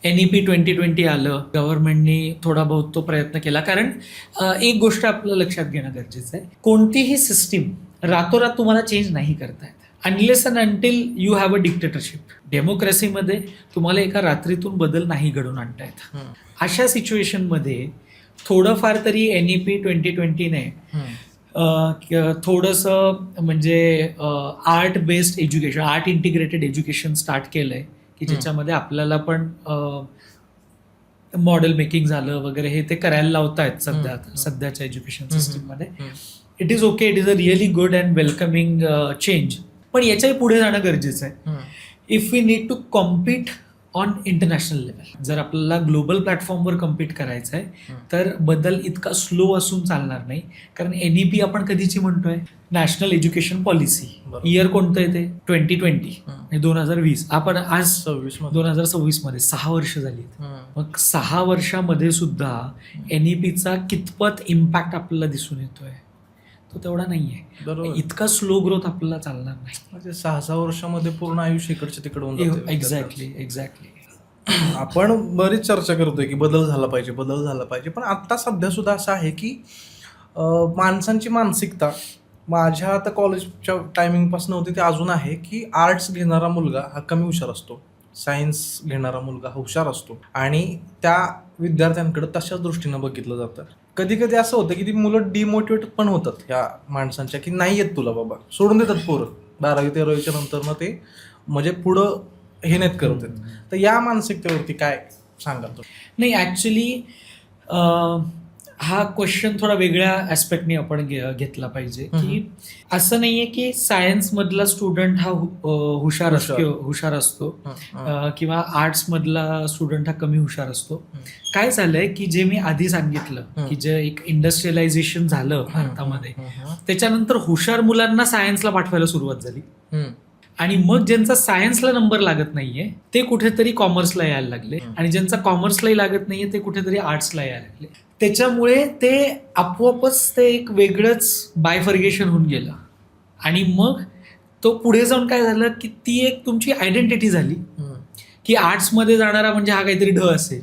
NEP 2020 आलं, गव्हर्नमेंटनी थोडा बहुत तो प्रयत्न केला. कारण एक गोष्ट आपलं लक्षात घेणं गरजेचं आहे, कोणतीही सिस्टीम रातोरात तुम्हाला चेंज नाही करता येत unless and until you have a dictatorship. डेमोक्रेसीमध्ये तुम्हाला एका रात्रीतून बदल नाही घडवून आणता येत. अशा सिच्युएशनमध्ये थोडंफार तरी NEP 2020ने थोडंसं म्हणजे art based education, art integrated education start केलंय की ज्याच्यामध्ये आपल्याला पण मॉडेल मेकिंग झालं वगैरे हे ते करायला लावतायत सध्याच्या एज्युकेशन सिस्टीममध्ये. It is okay, it is a really good and welcoming change. पण याच्याही पुढे जाणं गरजेचं आहे. If we need to compete on international level, जर आपल्याला ग्लोबल प्लॅटफॉर्मवर कम्पीट करायचं आहे तर बदल इतका स्लो असून चालणार नाही. कारण NEP आपण कधीची म्हणतोय, नॅशनल एज्युकेशन पॉलिसी. इयर कोणतं आहे ते 2020 आणि 2020. आपण आज 2026 मध्ये 6 वर्ष झाली. मग 6 वर्षामध्ये सुद्धा NEPचा कितपत इम्पॅक्ट आपल्याला दिसून येतोय तो तेवढा नाहीये. इतका स्लो ग्रोथ आपल्याला चालणार नाही. म्हणजे 6 वर्षामध्ये पूर्ण आयुष्य इकडच्या तिकडे होऊन जातं. एक्झॅक्टली. आपण बरीच चर्चा करतोय की बदल झाला पाहिजे, पण आता सध्या सुद्धा असं आहे की माणसांची मानसिकता माझ्या आता कॉलेजच्या टायमिंगपासून होती ते अजून आहे की आर्ट्स घेणारा मुलगा हा कमी हुशार असतो, सायन्स घेणारा मुलगा हा हुशार असतो आणि त्या विद्यार्थ्यांकडे तशाच दृष्टीनं बघितलं जातं. कधी कधी असं होतं की ती मुलं डिमोटिवेट पण होतात ह्या माणसांच्या, की नाही येत तुला बाबा, सोडून देतात पोरं 12वी-13वीच्या नंतर मग ते म्हणजे पुढं हे नाहीत करत आहेत. तर या मानसिकतेवरती काय सांगाल तुम्ही? नाही, ॲक्च्युली हा क्वेश्चन थोडा वेगळ्या ऍस्पेक्टने आपण घेतला पाहिजे की असं नाहीये की सायन्स मधला स्टुडंट हा हुशार असतो किंवा आर्ट्स मधला स्टुडंट हा कमी हुशार असतो. काय झालंय की जे मी आधी सांगितलं की जे एक इंडस्ट्रियलायझेशन झालं भारतामध्ये, त्याच्यानंतर हुशार मुलांना सायन्सला पाठवायला सुरुवात झाली आणि मग ज्यांचा सायन्सला नंबर लागत नाहीये ते कुठेतरी कॉमर्सला यायला लागले आणि ज्यांचा कॉमर्सलाही लागत नाहीये ते कुठेतरी आर्ट्सला यायला लागले. त्याच्यामुळे ते आपोआपच ते एक वेगळंच बायफर्गेशन होऊन गेलं आणि मग तो पुढे जाऊन काय झालं की ती एक तुमची आयडेंटिटी झाली की आर्ट्समध्ये जाणारा म्हणजे हा काहीतरी ढ असेल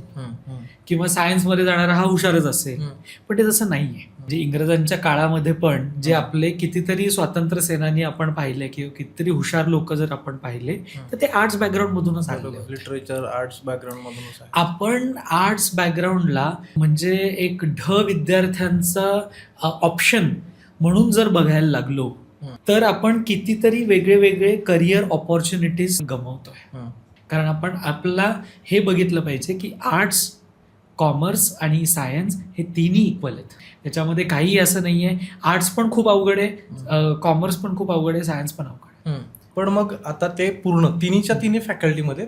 किंवा सायन्समध्ये जाणारा हा हुशारच असेल. पण ते तसं नाहीये. म्हणजे इंग्रजांच्या काळामध्ये पण जे आपले कितीतरी स्वातंत्र्य सेनानी आपण पाहिले किंवा कितीतरी हुशार लोक जर आपण पाहिले तर ते आर्ट्स बॅकग्राऊंड मधूनच आले. लिटरेचर आर्ट्स बॅकग्राऊंड मधूनच. आपण आर्ट्स बॅकग्राऊंडला म्हणजे एक विद्यार्थ्यांचा ऑप्शन म्हणून जर बघायला लागलो तर आपण कितीतरी वेगळे वेगळे करिअर ऑपॉर्च्युनिटीज गमावतोय. कारण आपण आपल्याला हे बघितलं पाहिजे की आर्ट्स, कॉमर्स आणि सायन्स हे तिन्ही इक्वल आहेत. त्याच्यामध्ये काही असं नाहीये आर्ट्स पण खूप अवघड आहे, कॉमर्स पण खूप अवघड आहे, सायन्स पण अवघड आहे. पण मग आता ते पूर्ण तिन्ही फॅकल्टीमध्ये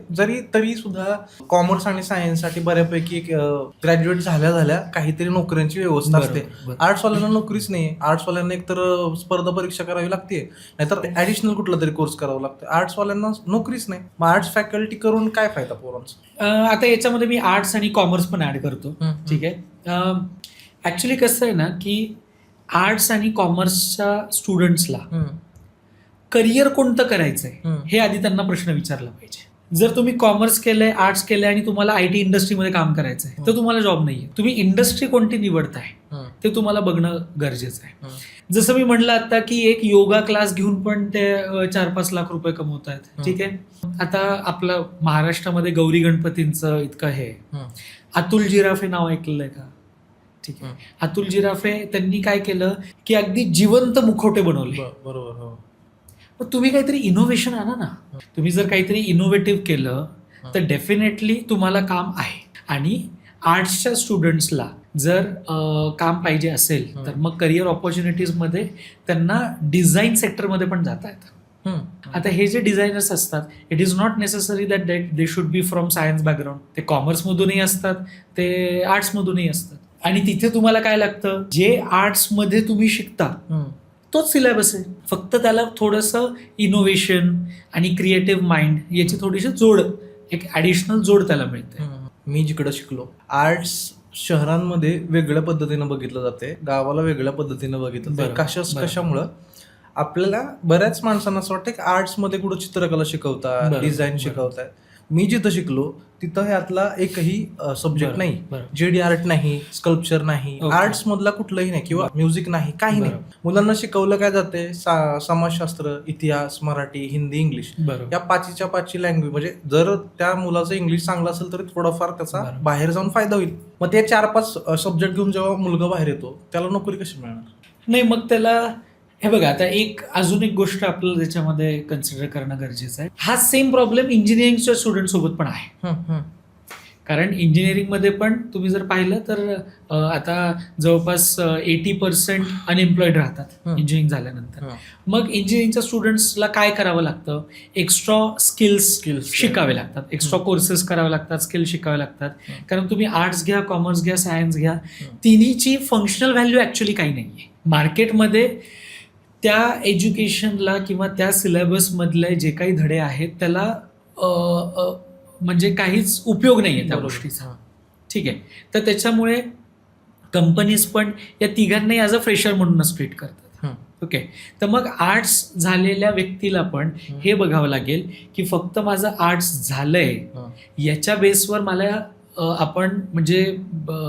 तरी सुद्धा कॉमर्स आणि सायन्ससाठी बऱ्यापैकी ग्रॅज्युएट झाल्या काहीतरी नोकऱ्यांची व्यवस्था असते. आर्ट्सवाल्यांना नोकरीच नाही. आर्ट्सवाल्यांना एकतर स्पर्धा परीक्षा करावी लागते, नाहीतर ऍडिशनल कुठला तरी कोर्स करावा लागतो. आर्ट्सवाल्यांना नोकरीच नाही. मग आर्ट्स फॅकल्टी करून काय फायदा पोरांचा? आता याच्यामध्ये मी आर्ट्स आणि कॉमर्स पण ऍड करतो. ठीक आहे. ऍक्च्युली कसं आहे ना की आर्ट्स आणि कॉमर्सच्या स्टुडंट्सला करिअर कोणतं करायचंय हे आधी त्यांना प्रश्न विचारला पाहिजे. जर तुम्ही कॉमर्स केलंय, आर्ट्स केलंय आणि तुम्हाला IT इंडस्ट्रीमध्ये काम करायचंय तर तुम्हाला जॉब नाहीये. तुम्ही इंडस्ट्री कोणती निवडताय ते तुम्हाला बघणं गरजेचं आहे. जसं मी म्हणलं आता की एक योगा क्लास घेऊन पण ते 4-5 लाख रुपये कमवत आहेत. ठीक आहे. आता आपलं महाराष्ट्रामध्ये गौरी गणपतींचं इतकं हे अतुल जिराफे नाव ऐकलंय का? ठीक आहे. अतुल जिराफे त्यांनी काय केलं की अगदी जिवंत मुखवटे बनवले. बरोबर. मग तुम्ही काहीतरी इनोव्हेशन आणा ना. तुम्ही जर काहीतरी इनोव्हेटिव्ह केलं तर डेफिनेटली तुम्हाला काम आहे. आणि आर्ट्सच्या स्टुडंट्सला जर काम पाहिजे असेल तर मग करिअर ऑपॉर्च्युनिटीजमध्ये त्यांना डिझाईन सेक्टरमध्ये पण जाता येतं. आता हे जे डिझायनर्स असतात, it is not necessary that they should be from science background. ते कॉमर्समधूनही असतात, ते आर्ट्समधूनही असतात. आणि तिथे तुम्हाला काय लागतं, जे आर्ट्समध्ये तुम्ही शिकता तोच सिलेबस आहे, फक्त त्याला थोडंसं इनोव्हेशन आणि क्रिएटिव्ह माइंड याची थोडीशी जोड, एक ॲडिशनल जोड त्याला मिळते. मी जिकडं शिकलो, आर्ट्स शहरांमध्ये वेगळ्या पद्धतीनं बघितलं जाते, गावाला वेगळ्या पद्धतीनं बघितलं जाते. कशामुळं आपल्याला बऱ्याच माणसांना असं वाटतं की आर्ट्समध्ये कुठं चित्रकला शिकवतात, डिझाईन शिकवतात. मी जिथं शिकलो तिथं ह्यातला एकही सब्जेक्ट नाही, जेडी आर्ट नाही, स्कल्पचर नाही, आर्ट्स मधला कुठलंही नाही, किंवा म्युझिक नाही, काही नाही. मुलांना शिकवलं काय जाते, समाजशास्त्र, इतिहास, मराठी, हिंदी, इंग्लिश, या पाचीच्या पाचची लँग्वेज. म्हणजे जर त्या मुलाचं इंग्लिश चांगलं असेल तरी थोडाफार त्याचा बाहेर जाऊन फायदा होईल. मग ते 4-5 सब्जेक्ट घेऊन जेव्हा मुलगा बाहेर येतो त्याला नोकरी कशी मिळणार? नाही, मग त्याला हे बघा, आता अजून एक गोष्ट आपल्याला त्याच्यामध्ये कन्सिडर करणं गरजेचं आहे. हा सेम प्रॉब्लेम इंजिनिअरिंगच्या स्टुडंट सोबत पण आहे. कारण इंजिनिअरिंगमध्ये पण तुम्ही जर पाहिलं तर आता जवळपास 80% अनएम्प्लॉईड राहतात इंजिनिअरिंग झाल्यानंतर. मग इंजिनिअरिंगच्या स्टुडंट्सला काय करावं लागतं, एक्स्ट्रा स्किल्स शिकावे लागतात, एक्स्ट्रा कोर्सेस करावे लागतात, स्किल्स शिकावे लागतात. कारण तुम्ही आर्ट्स घ्या, कॉमर्स घ्या, सायन्स घ्या, तिन्हीची फंक्शनल व्हॅल्यू ॲक्च्युली काही नाही आहे मार्केटमध्ये. त्या एज्युकेशनला किंवा त्या सिलेबसमधले जे काही धडे आहेत त्याला म्हणजे काहीच उपयोग नाही आहे त्या गोष्टीचा. ठीक आहे, तर त्याच्यामुळे कंपनीज पण या तिघांनाही ॲज अ फ्रेशर म्हणूनच ट्रीट करतात. ओके, तर मग आर्ट्स झालेल्या व्यक्तीला पण हे बघावं लागेल की फक्त माझं आर्ट्स झालंय याच्या बेसवर मला आपण म्हणजे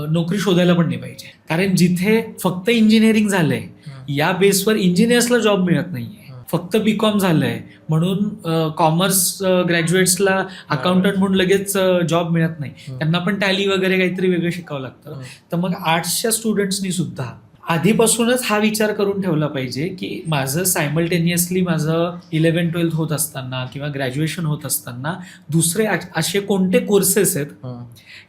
नोकरी शोधायला पण नाही पाहिजे. कारण जिथे फक्त इंजिनिअरिंग झालंय या बेसवर इंजिनियर्सला जॉब मिळत नाहीये. फक्त बीकॉम झालंय म्हणून कॉमर्स ग्रॅज्युएट्सला अकाउंटंट म्हणून लगेच जॉब मिळत नाही, त्यांना पण टॅली वगैरे काहीतरी वेगळं शिकावं लागतं. तर मग आर्ट्सच्या स्टुडंट्सनी सुद्धा आधीपासूनच हा विचार करून ठेवला पाहिजे की माझं सायमल्टेनियसली माझं 11-12 होत असताना किंवा ग्रॅज्युएशन होत असताना दुसरे असे कोणते कोर्सेस आहेत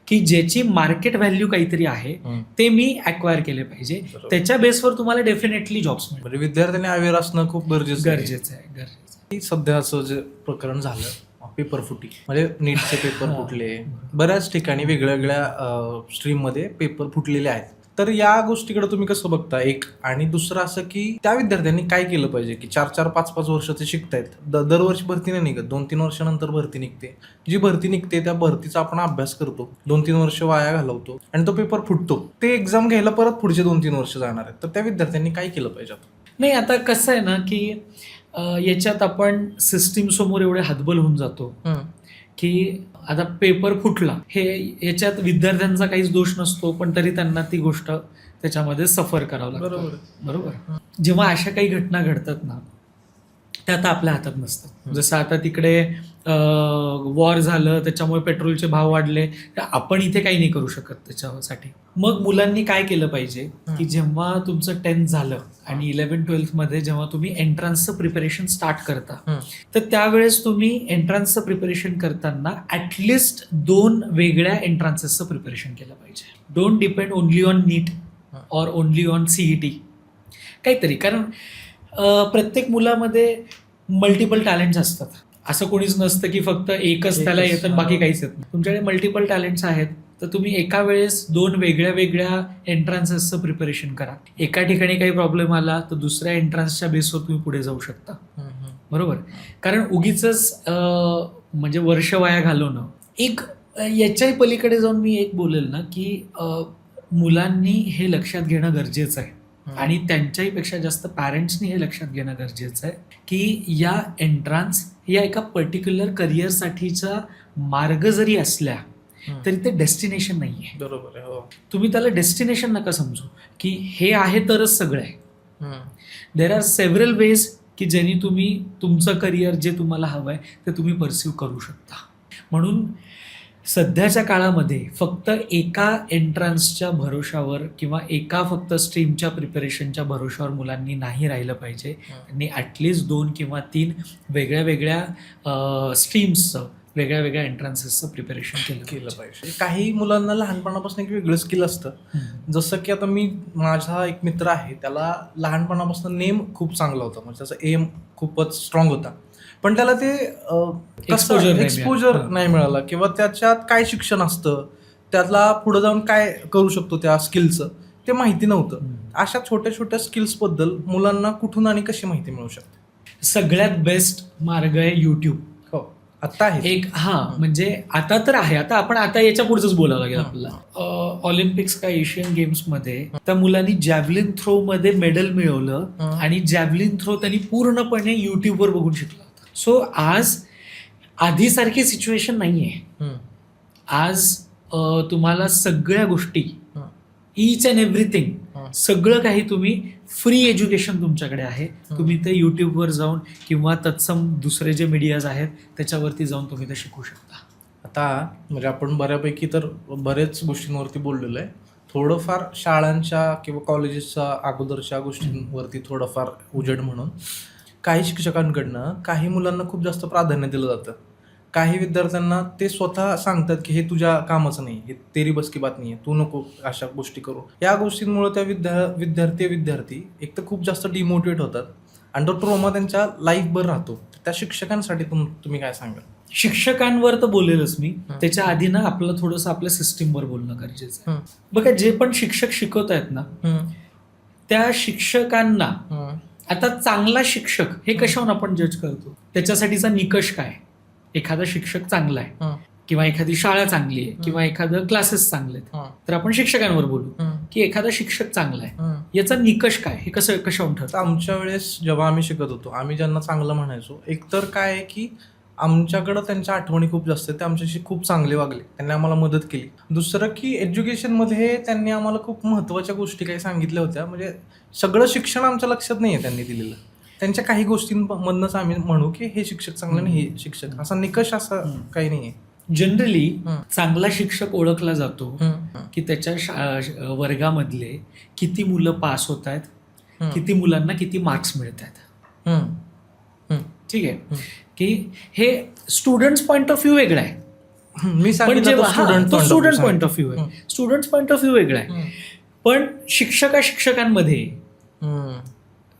की ज्याची मार्केट व्हॅल्यू काहीतरी आहे ते मी अक्वायर केले पाहिजे. त्याच्या बेसवर तुम्हाला डेफिनेटली जॉब्स मिळतील. विद्यार्थ्यांनी अवेअर असणं खूप गरजेचं आहे. सध्याचं जे प्रकरण झालं, पेपर फुटी, म्हणजे नीटचे पेपर फुटले, बऱ्याच ठिकाणी वेगळ्या स्ट्रीम मध्ये पेपर फुटलेले आहेत. तर या गोष्टीकडे तुम्ही कसं बघता? एक, आणि दुसरं असं की त्या विद्यार्थ्यांनी काय केलं पाहिजे की 4-4, 5-5 वर्ष ते शिकतायत, दरवर्षी भरती नाही निघत, 2-3 वर्षानंतर भरती निघते. जी भरती निघते त्या भरतीचा आपण अभ्यास करतो, 2-3 वर्ष वाया घालवतो आणि तो पेपर फुटतो. ते एक्झाम घ्यायला परत पुढचे 2-3 वर्ष जाणार आहेत. तर त्या विद्यार्थ्यांनी काय केलं पाहिजे? नाही, आता कसं आहे ना की याच्यात आपण सिस्टीम समोर एवढे हतबल होऊन जातो की आता पेपर फुटला, हे याच्यात विद्यार्थ्यांचा काहीच दोष नसतो, पण तरी त्यांना ती गोष्ट त्याच्यामध्ये सफर करावं लागतं. बरोबर. जेव्हा अशा काही घटना घडतात ना, त्या आता आपल्या हातात नसतात. जसं आता तिकडे वॉर झालं, त्याच्यामुळे पेट्रोलचे भाव वाढले, तर आपण इथे काही नाही करू शकत त्याच्यासाठी. मग मुलांनी काय केलं पाहिजे की जेव्हा तुमचं 10th झालं आणि 11-12 मध्ये जेव्हा तुम्ही एंट्रन्सचं प्रिपरेशन स्टार्ट करता, तर त्यावेळेस तुम्ही एंट्रन्सचं प्रिपरेशन करताना ॲटलिस्ट 2 वेगळ्या एंट्रन्सेसचं प्रिपरेशन केलं पाहिजे. Don't depend only on NEET or only on CET काहीतरी. कारण प्रत्येक मुलामध्ये मल्टिपल टॅलेंट्स असतात. असं कोणीच नसतं की फक्त एकच त्याला येतं बाकी काहीच येत नाही. तुमच्याकडे मल्टिपल टॅलेंट्स आहेत, तर तुम्ही एका वेळेस 2 वेगळ्या एंट्रन्सेसचं प्रिपरेशन करा. एका ठिकाणी काही प्रॉब्लेम आला तर दुसऱ्या एंट्रन्सच्या बेसवर तुम्ही पुढे जाऊ शकता. बरोबर. कारण उगीचच म्हणजे वर्ष वाया घालवणं. एक याच्याही पलीकडे जाऊन मी एक बोलेल ना की मुलांनी हे लक्षात घेणं गरजेचं आहे आणि त्यांच्याही पेक्षा जास्त पॅरेंट्सनी हे लक्षात घेणं गरजेचं आहे की या एंट्रन्स या एका पर्टिक्युलर करिअरसाठीचा मार्ग जरी असल्या तरी ते डेस्टिनेशन नाही आहे. बरोबर आहे. तुम्ही त्याला डेस्टिनेशन नका समजू की हे आहे तरच सगळं आहे. देर आर सेव्हरल वेज की ज्यांनी तुम्ही तुमचं करिअर जे तुम्हाला हवं आहे ते तुम्ही परस्यू करू शकता. म्हणून सध्याच्या काळामध्ये फक्त एका एंट्रन्सच्या भरोशावर किंवा एका फक्त स्ट्रीमच्या प्रिपरेशनच्या भरोशावर मुलांनी नाही राहिलं पाहिजे. त्यांनी ॲटलिस्ट 2 किंवा 3 वेगळ्या स्ट्रीम्सचं वेगळ्या वेगळ्या एंट्रन्सेसचं प्रिपरेशन केलं पाहिजे. काही मुलांना लहानपणापासून एक वेगळं स्किल असतं. जसं की आता माझा एक मित्र आहे, त्याला लहानपणापासून नेम खूप चांगला होता, म्हणजे त्याचा एम खूपच स्ट्रॉंग होता, पण त्याला ते एक्सपोजर नाही मिळाला किंवा त्याच्यात काय शिक्षण असतं, त्याला पुढे जाऊन काय करू शकतो त्या स्किलचं ते माहिती नव्हतं. अशा छोट्या छोट्या स्किल्स बद्दल मुलांना कुठून आणि कशी माहिती मिळू शकते? सगळ्यात बेस्ट मार्ग आहे युट्यूब. हो, आता आहे एक. म्हणजे आता तर आहे, आता याच्या पुढचंच बोलावं लागेल आपल्याला. ऑलिम्पिक्स का एशियन गेम्स मध्ये त्या मुलांनी जॅव्हलिन थ्रो मध्ये मेडल मिळवलं आणि जॅव्हलिन थ्रो त्यांनी पूर्णपणे युट्यूबवर बघून शिकला होता. सो आज आधीसारखी सिच्युएशन नाहीये. आज तुम्हाला सगळ्या गोष्टी, ईच अँड एव्हरीथिंग, सगळं काही तुम्ही फ्री एज्युकेशन तुमच्याकडे आहे. तुम्ही ते युट्यूबवर जाऊन किंवा तत्सम दुसरे जे मीडियाज आहेत त्याच्यावरती जाऊन तुम्ही ते शिकू शकता. आता म्हणजे आपण बऱ्यापैकी तर बरेच गोष्टींवरती बोललेलो आहे. थोडंफार शाळांच्या किंवा कॉलेजेसच्या अगोदरच्या गोष्टींवरती थोडंफार उजेड म्हणून काही शिक्षकांकडनं काही मुलांना खूप जास्त प्राधान्य दिलं जातं. काही विद्यार्थ्यांना ते स्वतः सांगतात की हे तुझ्या कामाचं नाही, हे तेरी बस की बात नाही आहे, तू नको अशा गोष्टी करू. या गोष्टींमुळे त्या विद्यार्थी एक तर खूप जास्त डिमोटिवेट होतात आणि तो ट्रोमा त्यांच्या लाईफभर राहतो. त्या शिक्षकांसाठी तुम्ही काय सांगाल? शिक्षकांवर तर बोलेलच मी. त्याच्या आधी ना आपलं थोडंसं आपल्या सिस्टीमवर बोलणं गरजेचं आहे. बघा, जे पण शिक्षक शिकवत आहेत ना, त्या शिक्षकांना आता चांगला शिक्षक हे कशावरून आपण जज करतो, त्याच्यासाठीचा निकष काय? एखादा शिक्षक चांगला आहे किंवा एखादी शाळा चांगली आहे किंवा एखादं क्लासेस चांगले आहेत, तर आपण शिक्षकांवर बोलू की एखादा शिक्षक चांगला आहे, याचा निकष काय, हे कशावरून ठरतं? आमच्या वेळेस जेव्हा आम्ही शिकत होतो, आम्ही ज्यांना चांगलं म्हणायचो, एकतर काय आहे की आमच्याकडं त्यांच्या आठवणी खूप जास्त, ते आमच्याशी खूप चांगले वागले, त्यांनी आम्हाला मदत केली. दुसरं की एज्युकेशनमध्ये त्यांनी आम्हाला खूप महत्त्वाच्या गोष्टी काही सांगितल्या होत्या. म्हणजे सगळं शिक्षण आमच्या लक्षात नाही आहे त्यांनी दिलेलं, त्यांच्या काही गोष्टींमधनंच आम्ही म्हणू की हे शिक्षक चांगलं आणि हे शिक्षक, असा निकष असा काही नाही आहे. जनरली चांगला शिक्षक ओळखला जातो की त्याच्या वर्गामधले किती मुलं पास होत आहेत, किती मुलांना किती मार्क्स मिळत आहेत. ठीक आहे, की हे स्टुडंट्स पॉइंट ऑफ व्ह्यू वेगळा आहे. मी स्टुडंट पॉइंट ऑफ व्ह्यू आहे, स्टुडंट्स पॉइंट ऑफ व्ह्यू वेगळा आहे. पण शिक्षकांमध्ये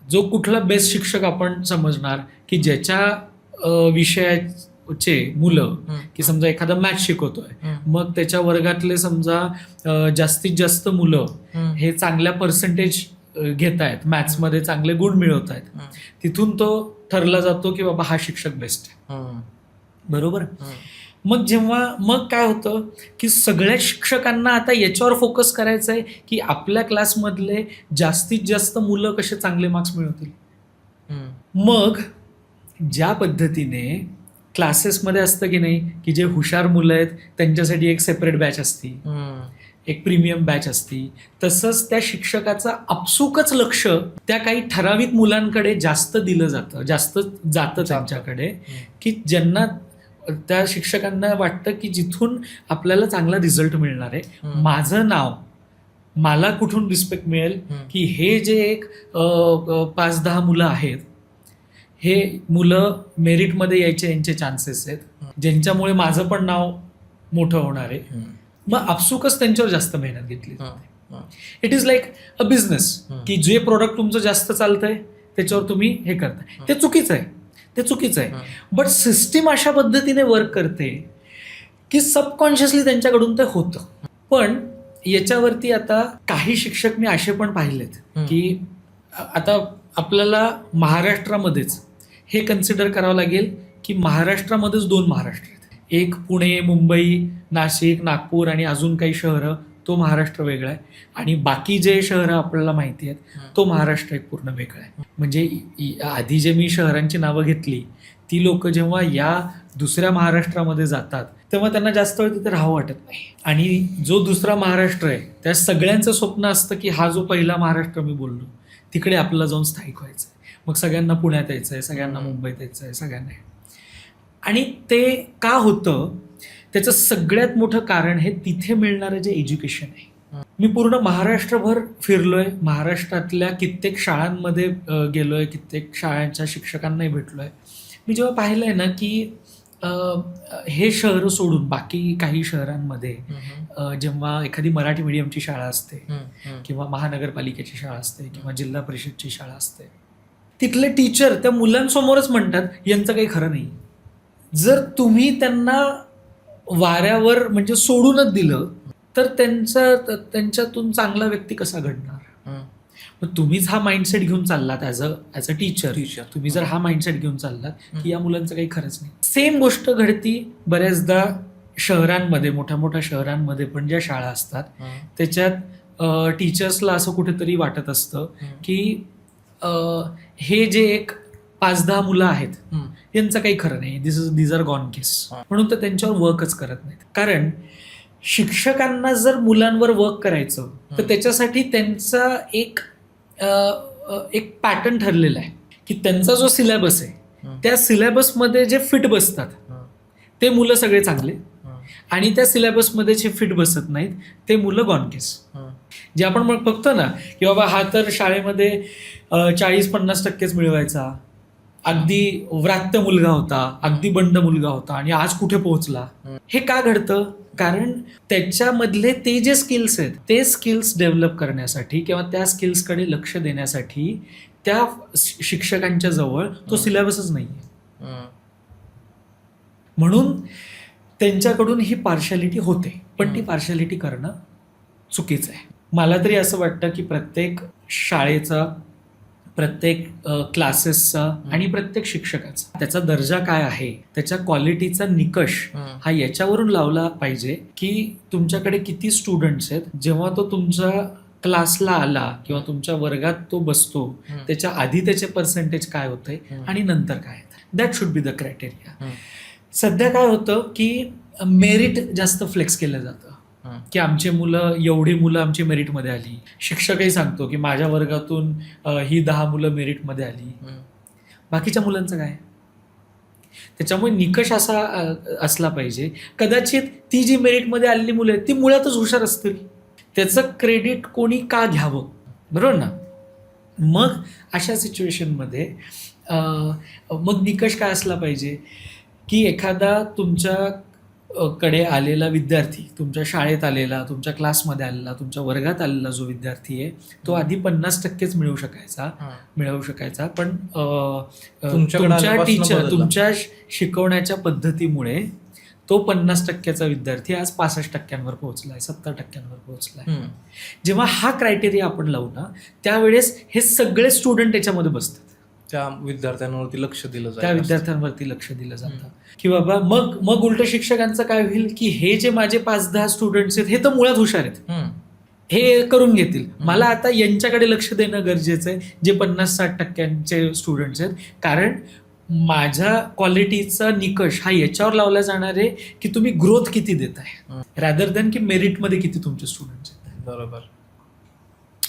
जो कुठला बेस्ट शिक्षक आपण समजणार की ज्याच्या विषयाचे मुलं, की समजा एखादा मॅथ्स शिकवतोय, मग त्याच्या वर्गातले समजा जास्तीत जास्त मुलं हे चांगल्या पर्सेंटेज घेत आहेत, मॅथ्समध्ये चांगले गुण मिळवत आहेत, तिथून तो ठरला जातो की बाबा हा शिक्षक बेस्ट आहे. बरोबर. मग काय होतं की सगळ्या शिक्षकांना आता याच्यावर फोकस करायचं आहे की आपल्या क्लासमधले जास्तीत जास्त मुलं कसे चांगले मार्क्स मिळवतील. मग ज्या पद्धतीने क्लासेसमध्ये असतं की नाही, की जे हुशार मुलं आहेत त्यांच्यासाठी एक सेपरेट बॅच असती, एक प्रीमियम बॅच असती, तसंच त्या शिक्षकाचं आपसुकच लक्ष त्या काही ठराविक मुलांकडे जास्त दिलं जातं, जास्त जातं त्यांच्याकडे, की ज्यांना त्या शिक्षकांना वाटतं की जिथून आपल्याला चांगला रिझल्ट मिळणार आहे, माझं नाव, मला कुठून रिस्पेक्ट मिळेल, की हे जे एक 5-10 मुलं आहेत, हे मुलं मेरिटमध्ये यायचे यांचे चान्सेस आहेत, ज्यांच्यामुळे माझं पण नाव मोठं होणार आहे. मग आपसुकच त्यांच्यावर जास्त मेहनत घेतली. It is like a business, की जे प्रोडक्ट तुमचं जास्त चालतंय त्याच्यावर तुम्ही हे करताय. ते चुकीचं आहे. बट सिस्टीम अशा पद्धतीने वर्क करते की सबकॉन्शियसली त्यांच्याकडून ते होतं. पण याच्यावरती आता काही शिक्षक मी असे पण पाहिलेत की आता आपल्याला महाराष्ट्रामध्येच हे कन्सिडर करावं लागेल की महाराष्ट्रामध्येच 2 महाराष्ट्र आहेत. एक पुणे, मुंबई, नाशिक, नागपूर आणि अजून काही शहरं, तो महाराष्ट्र वेगळा आहे, आणि बाकी जे शहरं आपल्याला माहिती आहेत तो महाराष्ट्र एक पूर्ण वेगळा आहे. म्हणजे आधी जे मी शहरांची नावं घेतली, ती लोक जेव्हा या दुसऱ्या महाराष्ट्रामध्ये जातात तेव्हा त्यांना जास्त वेळ तिथे राहावं वाटत नाही. आणि जो दुसरा महाराष्ट्र आहे त्या सगळ्यांचं स्वप्न असतं की हा जो पहिला महाराष्ट्र मी बोललो तिकडे आपल्याला जाऊन स्थायिक व्हायचं आहे. मग सगळ्यांना पुण्यात यायचं आहे, सगळ्यांना मुंबईत यायचं आहे, सगळ्यांना. आणि ते का होतं त्याचं सगळ्यात मोठं कारण हे तिथे मिळणारं जे एज्युकेशन आहे. मी पूर्ण महाराष्ट्रभर फिरलोय, महाराष्ट्रातल्या कित्येक शाळांमध्ये गेलोय, कित्येक शाळांच्या शिक्षकांनाही भेटलोय. मी जेव्हा पाहिलंय ना की हे शहर सोडून बाकी काही शहरांमध्ये जेव्हा एखादी मराठी मीडियमची शाळा असते किंवा महानगरपालिकेची शाळा असते किंवा जिल्हा परिषदची शाळा असते, तिथले टीचर त्या मुलांसमोरच म्हणतात यांचं काही खरं नाही. जर तुम्ही त्यांना वाऱ्यावर म्हणजे सोडूनच दिलं तर त्यांच्यातून चांगला व्यक्ती कसा घडणार? मग तुम्हीच हा माइंडसेट घेऊन चाललात ॲज अ टीचर, तुम्ही जर हा माइंडसेट घेऊन चाललात की या मुलांचं काही खरंच नाही. सेम गोष्ट घडती बऱ्याचदा शहरांमध्ये, मोठ्या मोठ्या शहरांमध्ये पण ज्या शाळा असतात त्याच्यात टीचर्सला असं कुठेतरी वाटत असतं की हे जे एक 5-10 मुलं आहेत यांचं काही खरं नाही, दीज आर गॉन केस, म्हणून तर त्यांच्यावर वर्कच करत नाहीत. कारण शिक्षकांना जर मुलांवर वर्क करायचं तर त्याच्यासाठी त्यांचा एक पॅटर्न ठरलेला आहे की त्यांचा जो सिलेबस आहे त्या सिलेबसमध्ये जे फिट बसतात ते मुलं सगळे चांगले, आणि त्या सिलेबसमध्ये जे फिट बसत नाहीत ते मुलं गॉन केस. जे आपण मग बघतो ना की बाबा हा तर शाळेमध्ये 40-50% मिळवायचा, अगदी व्रात्य मुलगा होता, अगदी बंड मुलगा होता, आणि आज कुठे पोहोचला. हे का घडतं? कारण त्याच्यामधले ते जे स्किल्स आहेत ते स्किल्स डेव्हलप करण्यासाठी किंवा त्या स्किल्सकडे लक्ष देण्यासाठी त्या शिक्षकांच्या जवळ तो सिलेबसच नाहीये. म्हणून त्यांच्याकडून ही पार्शालिटी होते, पण ती पार्शालिटी करणं चुकीचं आहे. मला तरी असं वाटतं की प्रत्येक शाळेचा, प्रत्येक क्लासेसचा आणि प्रत्येक शिक्षकाचा त्याचा दर्जा काय आहे, त्याच्या क्वालिटीचा निकष हा याच्यावरून लावला पाहिजे की तुमच्याकडे किती स्टुडंट्स आहेत. जेव्हा तो तुमच्या क्लासला आला किंवा तुमच्या वर्गात तो बसतो त्याच्या आधी त्याचे पर्सेंटेज काय होते आणि नंतर काय. That should be the criteria. सध्या काय होतं की मेरिट जास्त फ्लेक्स केलं जातं की आमची मुलं, एवढी मुलं आमची मेरिटमध्ये आली. शिक्षकही सांगतो की माझ्या वर्गातून ही 10 मुलं मेरिटमध्ये आली, बाकीच्या मुलांचं काय. त्याच्यामुळे निकष असा असला पाहिजे, कदाचित ती जी मेरिटमध्ये आलेली मुलं आहेत ती मुळातच हुशार असतील, त्याचं क्रेडिट कोणी का घ्यावं, बरोबर ना. मग अशा सिच्युएशनमध्ये मग निकष काय असला पाहिजे की एखादा तुमच्या कडे आलेला विद्यार्थी, तुमच्या शाळेत आलेला, तुमच्या क्लासमध्ये आलेला, तुमच्या वर्गात आलेला जो विद्यार्थी आहे तो आधी 50%च मिळवू शकायचा, पण तुमच्या टीचर, तुमच्या शिकवण्याच्या पद्धतीमुळे तो 50%चा विद्यार्थी आज 65%वर पोहोचलाय, 70%वर पोहोचलाय. जेव्हा हा क्रायटेरिया आपण लावू ना त्यावेळेस हे सगळे स्टुडंट याच्यामध्ये बसतात, त्या विद्यार्थ्यांवरती लक्ष दिलं जातं, त्या विद्यार्थ्यांवरती लक्ष दिलं जातं की बाबा मग उलट शिक्षकांचं काय होईल की हे जे माझे 5-10 स्टुडंट्स आहेत हे तर मुळात हुशार आहेत, हे करून घेतील, मला आता यांच्याकडे लक्ष देणं गरजेचं आहे जे 50-60% स्टुडंट्स आहेत. कारण माझ्या क्वालिटीचा निकष हा याच्यावर लावला जाणार आहे की तुम्ही ग्रोथ किती देताय, रॅदर दॅन की मेरिटमध्ये किती तुमचे स्टुडंट्स आहेत. बरोबर.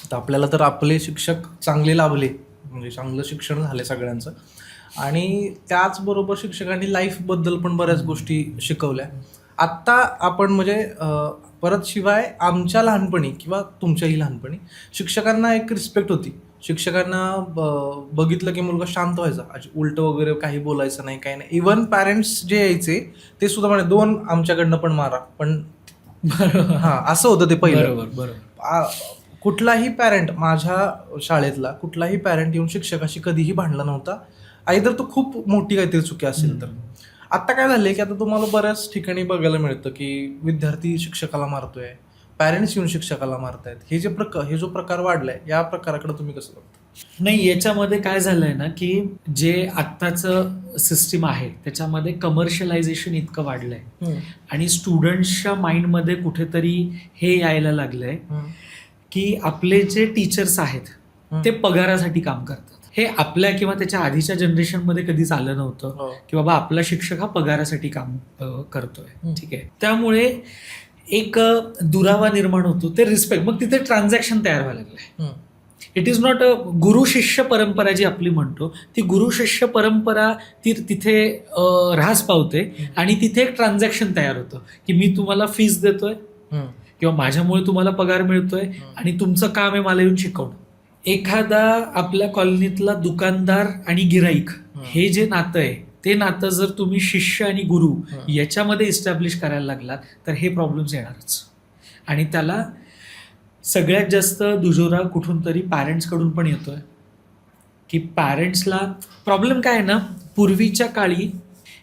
तर आपल्याला तर आपले शिक्षक चांगले लाभले, म्हणजे चांगलं शिक्षण झाले सगळ्यांचं, आणि त्याचबरोबर शिक्षकांनी लाईफबद्दल पण बऱ्याच गोष्टी शिकवल्या. आत्ता आपण म्हणजे परत शिवाय आमच्या लहानपणी किंवा तुमच्याही लहानपणी शिक्षकांना एक रिस्पेक्ट होती. शिक्षकांना बघितलं की मुलगा शांत व्हायचा, उलटं वगैरे काही बोलायचं नाही, काही नाही. इव्हन पॅरेंट्स जे यायचे ते सुद्धा म्हणे 2 आमच्याकडनं पण मारा, पण असं होतं ते पहिलं. बरोबर. कुठलाही पॅरेंट, माझ्या शाळेतला कुठलाही पॅरेंट येऊन शिक्षकाशी कधीही भांडला नव्हता, आयदर तो खूप मोठी काहीतरी चुकी असेल तर. आता काय झालंय की आता तुम्हाला बऱ्याच ठिकाणी बघायला मिळतं की विद्यार्थी शिक्षकाला मारतोय, पॅरेंट्स येऊन शिक्षकाला मारतायत. हे जो प्रकार वाढलाय, या प्रकाराकडे तुम्ही कसं बघता? नाही, याच्यामध्ये काय झालंय ना की जे आत्ताचं सिस्टीम आहे त्याच्यामध्ये कमर्शियलायझेशन इतकं वाढलंय आणि स्टुडंट्सच्या माइंडमध्ये कुठेतरी हे यायला लागलंय की आपले जे टीचर्स आहेत ते पगारासाठी काम करतात. हे आपल्या किंवा त्याच्या आधीच्या जनरेशनमध्ये कधीच आलं नव्हतं की बाबा आपला शिक्षक हा पगारासाठी काम करतोय, ठीक आहे. त्यामुळे एक दुरावा निर्माण होतो, ते रिस्पेक्ट, मग तिथे ट्रान्झॅक्शन तयार व्हायला लागलंय. इट इज नॉट अ गुरु शिष्य परंपरा जी आपली म्हणतो, ती गुरु शिष्य परंपरा ती तिथे ऱ्हास पावते आणि तिथे एक ट्रान्झॅक्शन तयार होतं की मी तुम्हाला फीस देतोय किंवा माझ्यामुळे तुम्हाला पगार मिळतोय आणि तुमचं काम आहे मला येऊन शिकवणं. एखादा आपल्या कॉलनीतला दुकानदार आणि गिराईक हे जे नातं आहे ते नातं जर तुम्ही शिष्य आणि गुरु याच्यामध्ये इस्टॅब्लिश करायला लागलात तर हे प्रॉब्लेम्स येणारच. आणि त्याला सगळ्यात जास्त दुजोरा कुठून तरी पॅरेंट्सकडून पण येतोय, की पॅरेंट्सला प्रॉब्लेम काय आहे ना, पूर्वीच्या काळी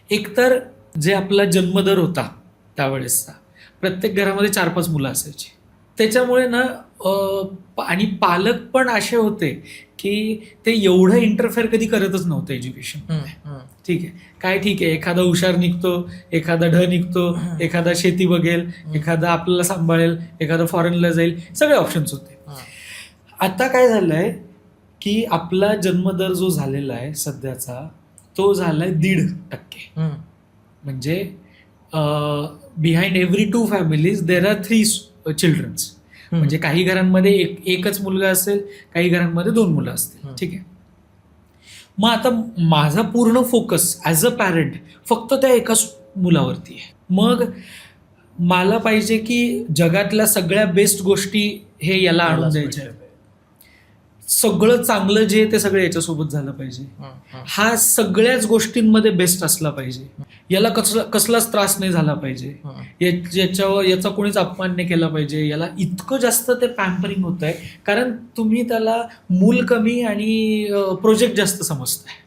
एकतर जे आपला जन्मदर होता त्यावेळेसचा, प्रत्येक घरामध्ये 4-5 मुलं असायची. त्याच्यामुळे ना आणि पालक पण असे होते की ते एवढं इंटरफेअर कधी करतच नव्हतं एज्युकेशन. ठीक आहे, काय ठीक आहे, एखादा हुशार निघतो, एखादा ढ निघतो, एखादा शेती बघेल, एखादा आपल्याला सांभाळेल, एखादा फॉरेनला जाईल, सगळे ऑप्शन्स होते. आता काय झालंय की आपला जन्मदर जो झालेला आहे सध्याचा, तो झालाय 1.5%. म्हणजे behind every 2 families there are 3 childrens. म्हणजे काही घरांमध्ये एकच मुलगा असेल, काही घरांमध्ये 2 मुलं असतील. ठीक आहे, मग आता माझा पूर्ण फोकस ॲज अ पॅरेंट फक्त त्या एकाच मुलावरती आहे. मग मला पाहिजे की जगातल्या सगळ्या बेस्ट गोष्टी हे याला आणून द्यायच्या आहेत. सगळं चांगलं जे ते सगळं याच्यासोबत झालं पाहिजे. हा सगळ्याच गोष्टींमध्ये बेस्ट असला पाहिजे. याला कसलाच त्रास नाही झाला पाहिजे. याचा कोणीच अपमान नाही केला पाहिजे. याला इतकं जास्त ते पॅम्परिंग होत आहे कारण तुम्ही त्याला मूल कमी आणि प्रोजेक्ट जास्त समजताय.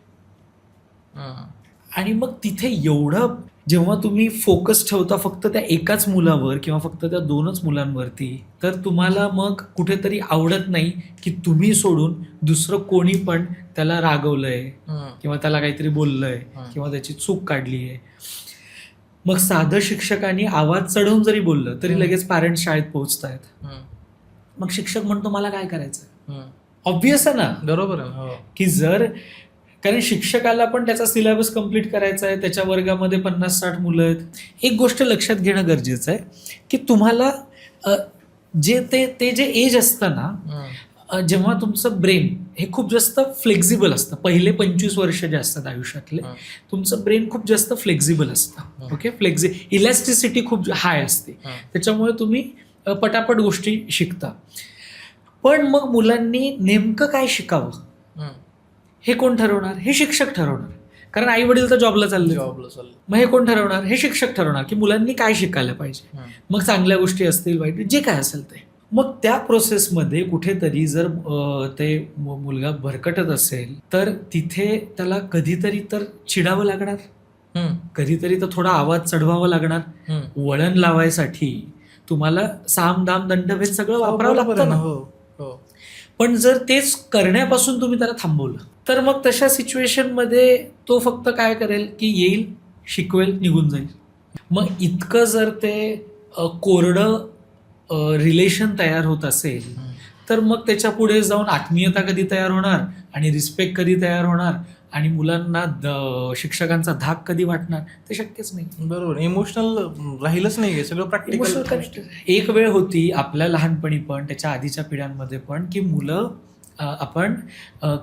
आणि मग तिथे एवढं जेव्हा तुम्ही फोकस ठेवता फक्त त्या एकाच मुलावर किंवा फक्त त्या 2च मुलांवरती, तर तुम्हाला मग कुठेतरी आवडत नाही की तुम्ही सोडून दुसरं कोणी पण त्याला रागवलंय किंवा त्याला काहीतरी बोललंय किंवा त्याची चूक काढली आहे. मग साधं शिक्षकांनी आवाज चढवून जरी बोललं तरी लगेच पॅरेंट्स शाळेत पोहोचतायत. मग शिक्षक म्हणतो मला काय करायचं. ऑब्व्हियस आहे ना, बरोबर आहे की जर, कारण शिक्षकाला पण त्याचा सिलेबस कंप्लीट करायचा आहे, त्याच्या वर्गामध्ये 50-60 मुलं आहेत. एक गोष्ट लक्षात घेणं गरजेचं आहे की तुम्हाला जे ते जे एज असतं ना, जेव्हा तुमचं ब्रेन हे खूप जास्त फ्लेक्झिबल असतं, पहिले 25 वर्ष जे असतात आयुष्यातले, तुमचं ब्रेन खूप जास्त फ्लेक्झिबल असतं. ओके, इलॅस्टिसिटी खूप हाय असते, त्याच्यामुळे तुम्ही पटापट गोष्टी शिकता. पण मग मुलांनी नेमकं काय शिकावं हे कोण ठरवणार? हे शिक्षक ठरवणार. कारण आई वडील तर जॉबला चालले. मग हे कोण ठरवणार? हे शिक्षक ठरवणार की मुलांनी काय शिकायला पाहिजे. मग चांगल्या गोष्टी असतील, वाईट, जे काय असेल ते. मग त्या प्रोसेसमध्ये कुठेतरी जर ते मुलगा भरकटत असेल तर तिथे त्याला कधीतरी तर चिडावं लागणार, कधीतरी तर थोडा आवाज चढवावा लागणार. वळण लावायसाठी तुम्हाला साम दाम दंडभेद सगळं वापरावं लागतं ना. पण जर तेच करण्यापासून तुम्ही त्याला थांबवलं तर मग तशा सिच्युएशनमध्ये तो फक्त काय करेल की येईल, शिकवेल, निघून जाईल. मग इतकं जर ते कोरडं रिलेशन तयार होत असेल तर मग त्याच्या पुढे जाऊन आत्मीयता कधी तयार होणार आणि रिस्पेक्ट कधी तयार होणार आणि मुलांना शिक्षकांचा धाक कधी वाटणार, ते शक्यच नाही. बरोबर, इमोशनल राहिलंच नाही, सगळं प्रॅक्टिकल. एक वेळ होती आपल्या लहानपणी पण त्याच्या आधीच्या पिढ्यांमध्ये पण की मुलं आपण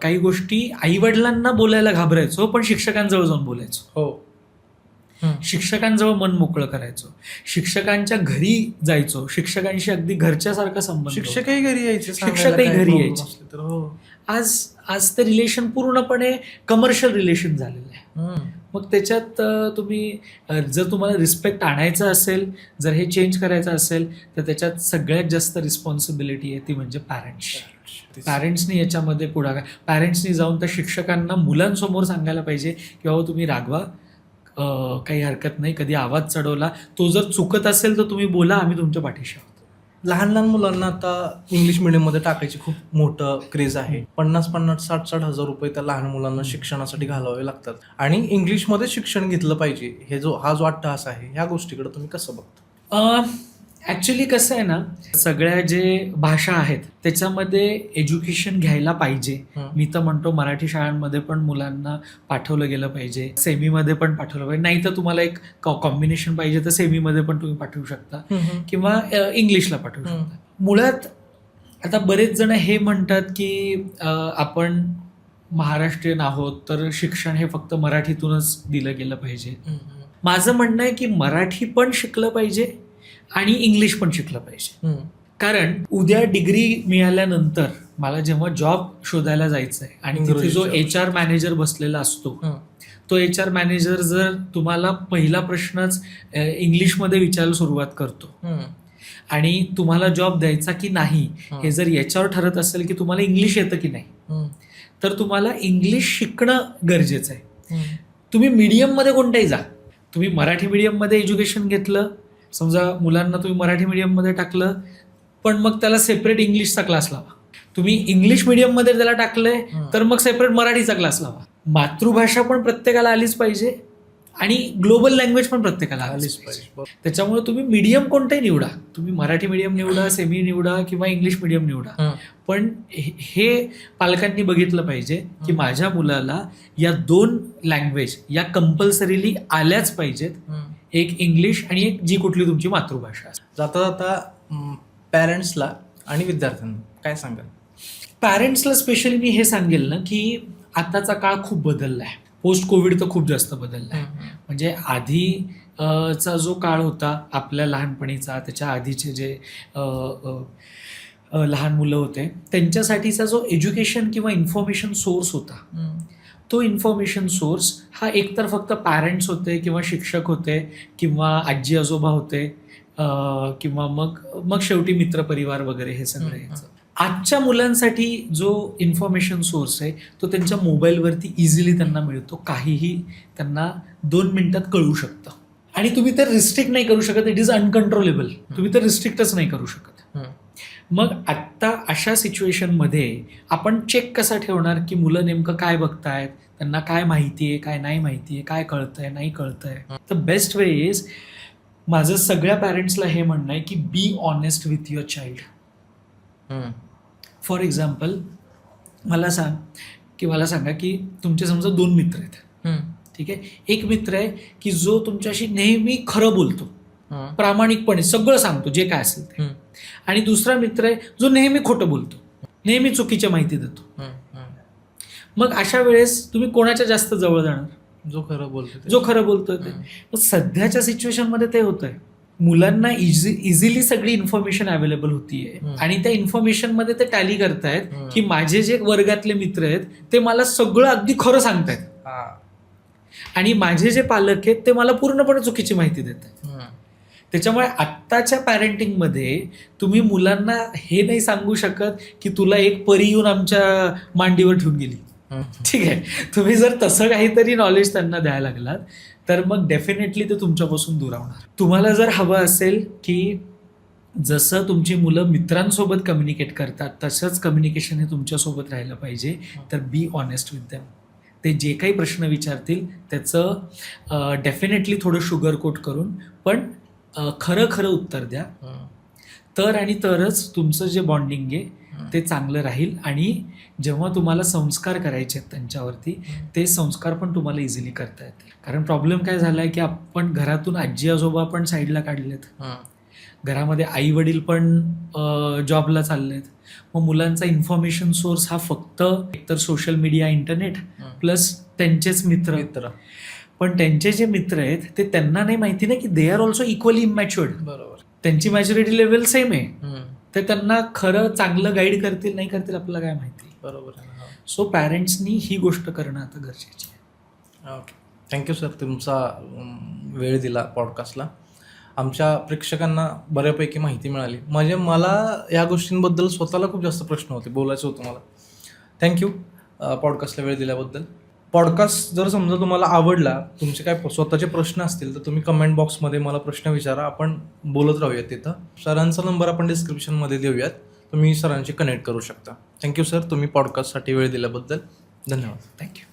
काही गोष्टी आई वडिलांना बोलायला घाबरायचो पण शिक्षकांजवळ जाऊन बोलायचो. हो, शिक्षकांजवळ मन मोकळं करायचो, शिक्षकांच्या घरी जायचो, शिक्षकांशी अगदी घरच्यासारखा संबंध. शिक्षकही घरी यायचे, शिक्षकही घरी यायचे. तर हो, आज ते रिलेशन पूर्णपणे कमर्शियल रिलेशन झालेलं आहे. मग त्याच्यात तुम्ही जर तुम्हाला रिस्पेक्ट आणायचं असेल, जर हे चेंज करायचं असेल तर त्याच्यात सगळ्यात जास्त रिस्पॉन्सिबिलिटी आहे ती म्हणजे पॅरेंट्सनी याच्यामध्ये पुढाकार. पॅरेंट्सनी जाऊन त्या शिक्षकांना मुलांसमोर सांगायला पाहिजे की बाबा तुम्ही रागवा, काही हरकत नाही, कधी आवाज चढवला, तो जर चुकत असेल तर तुम्ही बोला, आम्ही तुमच्या पाठीशी आहोत. लहान लहान मुलांना आता इंग्लिश मिडियममध्ये टाकायची खूप मोठं क्रेज आहे. 50-50, 60-60 हजार रुपये त्या लहान मुलांना शिक्षणासाठी घालावे लागतात. आणि इंग्लिशमध्ये शिक्षण घेतलं पाहिजे, हा जो अट्टहास आहे, ह्या गोष्टीकडे तुम्ही कसं बघता? ॲक्च्युली कसं आहे ना, सगळ्या जे भाषा आहेत त्याच्यामध्ये एज्युकेशन घ्यायला पाहिजे. मी तर म्हणतो मराठी शाळांमध्ये पण मुलांना पाठवलं गेलं पाहिजे, सेमीमध्ये पण पाठवलं पाहिजे. नाही तर तुम्हाला एक कॉम्बिनेशन पाहिजे तर सेमीमध्ये पण तुम्ही पाठवू शकता किंवा इंग्लिशला पाठवू शकता. मुळात आता बरेच जण हे म्हणतात की आपण महाराष्ट्रीयन आहोत तर शिक्षण हे फक्त मराठीतूनच दिलं गेलं पाहिजे. माझं म्हणणं आहे की मराठी पण शिकलं पाहिजे आणि इंग्लिश पण शिकलं पाहिजे. कारण उद्या डिग्री मिळाल्यानंतर मला जेव्हा जॉब शोधायला जायचं आहे आणि तिथे जो HR मॅनेजर बसलेला असतो तो HR मॅनेजर जर तुम्हाला पहिला प्रश्नच इंग्लिशमध्ये विचारायला सुरुवात करतो आणि तुम्हाला जॉब द्यायचा की नाही हे जर याच्यावर ठरत असेल की तुम्हाला इंग्लिश येतं की नाही, तर तुम्हाला इंग्लिश शिकणं गरजेचं आहे. तुम्ही मीडियममध्ये कोणत्याही जा, तुम्ही मराठी मीडियममध्ये एज्युकेशन घेतलं, समजा मुलांना तुम्ही मराठी मीडियममध्ये टाकलं, पण मग त्याला सेपरेट इंग्लिशचा क्लास लावा. तुम्ही इंग्लिश मीडियममध्ये त्याला टाकलंय तर मग सेपरेट मराठीचा क्लास लावा. मातृभाषा पण प्रत्येकाला आलीच पाहिजे आणि ग्लोबल लँग्वेज पण प्रत्येकाला आलीच पाहिजे. त्याच्यामुळे तुम्ही मीडियम कोणताही निवडा, तुम्ही मराठी मीडियम निवडा, सेमी निवडा किंवा इंग्लिश मीडियम निवडा, पण हे पालकांनी बघितलं पाहिजे की माझ्या मुलाला या 2 लँग्वेज या कंपल्सरीली आल्याच पाहिजेत, एक इंग्लिश आणि एक जी कुठली तुमची मातृभाषा. जाता जाता पॅरेंट्सला आणि विद्यार्थ्यांना काय सांगाल? पॅरेंट्सला स्पेशली मी हे सांगेल ना की आताचा काळ खूप बदलला आहे. पोस्ट कोविड तर खूप जास्त बदलला आहे. म्हणजे आधी चा जो काळ होता आपल्या लहानपणीचा, त्याच्या आधीचे जे लहान मुलं होते त्यांच्यासाठीचा जो एज्युकेशन किंवा इन्फॉर्मेशन सोर्स होता, तो इन्फॉर्मेशन सोर्स हा एकतर फक्त पॅरेंट्स होते किंवा शिक्षक होते किंवा आजी आजोबा होते किंवा मग शेवटी मित्रपरिवार वगैरे हे सगळं यायचं. आजच्या मुलांसाठी जो इन्फॉर्मेशन सोर्स आहे तो त्यांच्या मोबाईलवरती इझिली त्यांना मिळतो. काहीही त्यांना 2 मिनिटात कळू शकतं आणि तुम्ही तर रिस्ट्रिक्ट नाही करू शकत. It is uncontrollable. तुम्ही तर रिस्ट्रिक्टच नाही करू शकत. मग आत्ता अशा सिच्युएशनमध्ये आपण चेक कसा ठेवणार की मुलं नेमकं काय बघतायत, त्यांना काय माहिती आहे, काय नाही माहिती आहे, काय कळतंय नाही कळतंय. तर बेस्ट वे इज, माझं सगळ्या पॅरेंट्सला हे म्हणणं आहे की be honest with your child. For example मला सांगा की तुमचे समजा 2 मित्र आहेत. ठीक आहे, एक मित्र आहे की जो तुमच्याशी नेहमी खरं बोलतो, प्रामाणिकपणे सगळं सांगतो जे काय असेल ते, आणि दुसरा मित्र आहे जो नेहमी खोटं बोलतो, नेहमी चुकीची माहिती देतो. मग अशा वेळेस तुम्ही कोणाच्या जास्त जवळ जाणार? जो खरं बोलतोय ते. सध्याच्या सिच्युएशनमध्ये ते होतंय. मुलांना इझिली सगळी इन्फॉर्मेशन अवेलेबल होतीये आणि त्या इन्फॉर्मेशन मध्ये ते टॅली करतायत की माझे जे वर्गातले मित्र आहेत ते मला सगळं अगदी खरं सांगतायत आणि माझे जे पालक आहेत ते मला पूर्णपणे चुकीची माहिती देत आहेत. त्याच्यामुळे आत्ताच्या पॅरेंटिंगमध्ये तुम्ही मुलांना हे नाही सांगू शकत की तुला एक परी येऊन आमच्या मांडीवर ठेवून गेली. ठीक आहे, तुम्ही जर तसं काहीतरी नॉलेज त्यांना द्यायला लागलात तर मग डेफिनेटली ते तुमच्यापासून दुरावणार. तुम्हाला जर हवं असेल की जसं तुमची मुलं मित्रांसोबत कम्युनिकेट करतात तसंच कम्युनिकेशन हे तुमच्यासोबत राहिलं पाहिजे, तर बी ऑनेस्ट विथ देम. ते जे काही प्रश्न विचारतील त्याचं डेफिनेटली थोडं शुगर कोट करून पण खरं उत्तर द्या. तरच तुमचं जे बॉन्डिंग आहे ते चांगलं राहील आणि जेव्हा तुम्हाला संस्कार करायचे आहेत त्यांच्यावरती ते संस्कार पण तुम्हाला इझिली करता येतील. कारण प्रॉब्लेम काय झाला आहे की आपण घरातून आजी आजोबा पण साईडला काढलेत, घरामध्ये आई वडील पण जॉबला चाललेत. मग मुलांचा इन्फॉर्मेशन सोर्स हा फक्त एकतर सोशल मीडिया, इंटरनेट प्लस त्यांचेच मित्र. पण त्यांचे जे मित्र आहेत ते त्यांना नाही माहिती ना की दे आर ऑल्सो इक्वली इमॅच्युअर्ड. बरोबर, त्यांची मॅच्युरिटी लेवल सेम आहे. ते त्यांना खरं चांगलं गाईड करतील नाही करतील आपल्याला काय माहिती. बरोबर. सो पॅरेंट्सनी ही गोष्ट करणं आता गरजेची आहे. ओके, थँक्यू सर, तुमचा वेळ दिला पॉडकास्टला. आमच्या प्रेक्षकांना बऱ्यापैकी माहिती मिळाली. म्हणजे मला या गोष्टींबद्दल स्वतःला खूप जास्त प्रश्न होते, बोलायचं होतं मला. थँक्यू पॉडकास्टला वेळ दिल्याबद्दल. पॉडकास्ट जर समजा तुम्हाला आवडला, तुमचे काय स्वतःचे प्रश्न असतील तर तुम्ही कमेंट बॉक्समध्ये मला प्रश्न विचारा, आपण बोलत राहूयात तिथं. सरांचा नंबर आपण डिस्क्रिप्शनमध्ये देऊयात, तुम्ही सरांशी कनेक्ट करू शकता. थँक्यू सर, तुम्ही पॉडकास्टसाठी वेळ दिल्याबद्दल धन्यवाद. थँक्यू.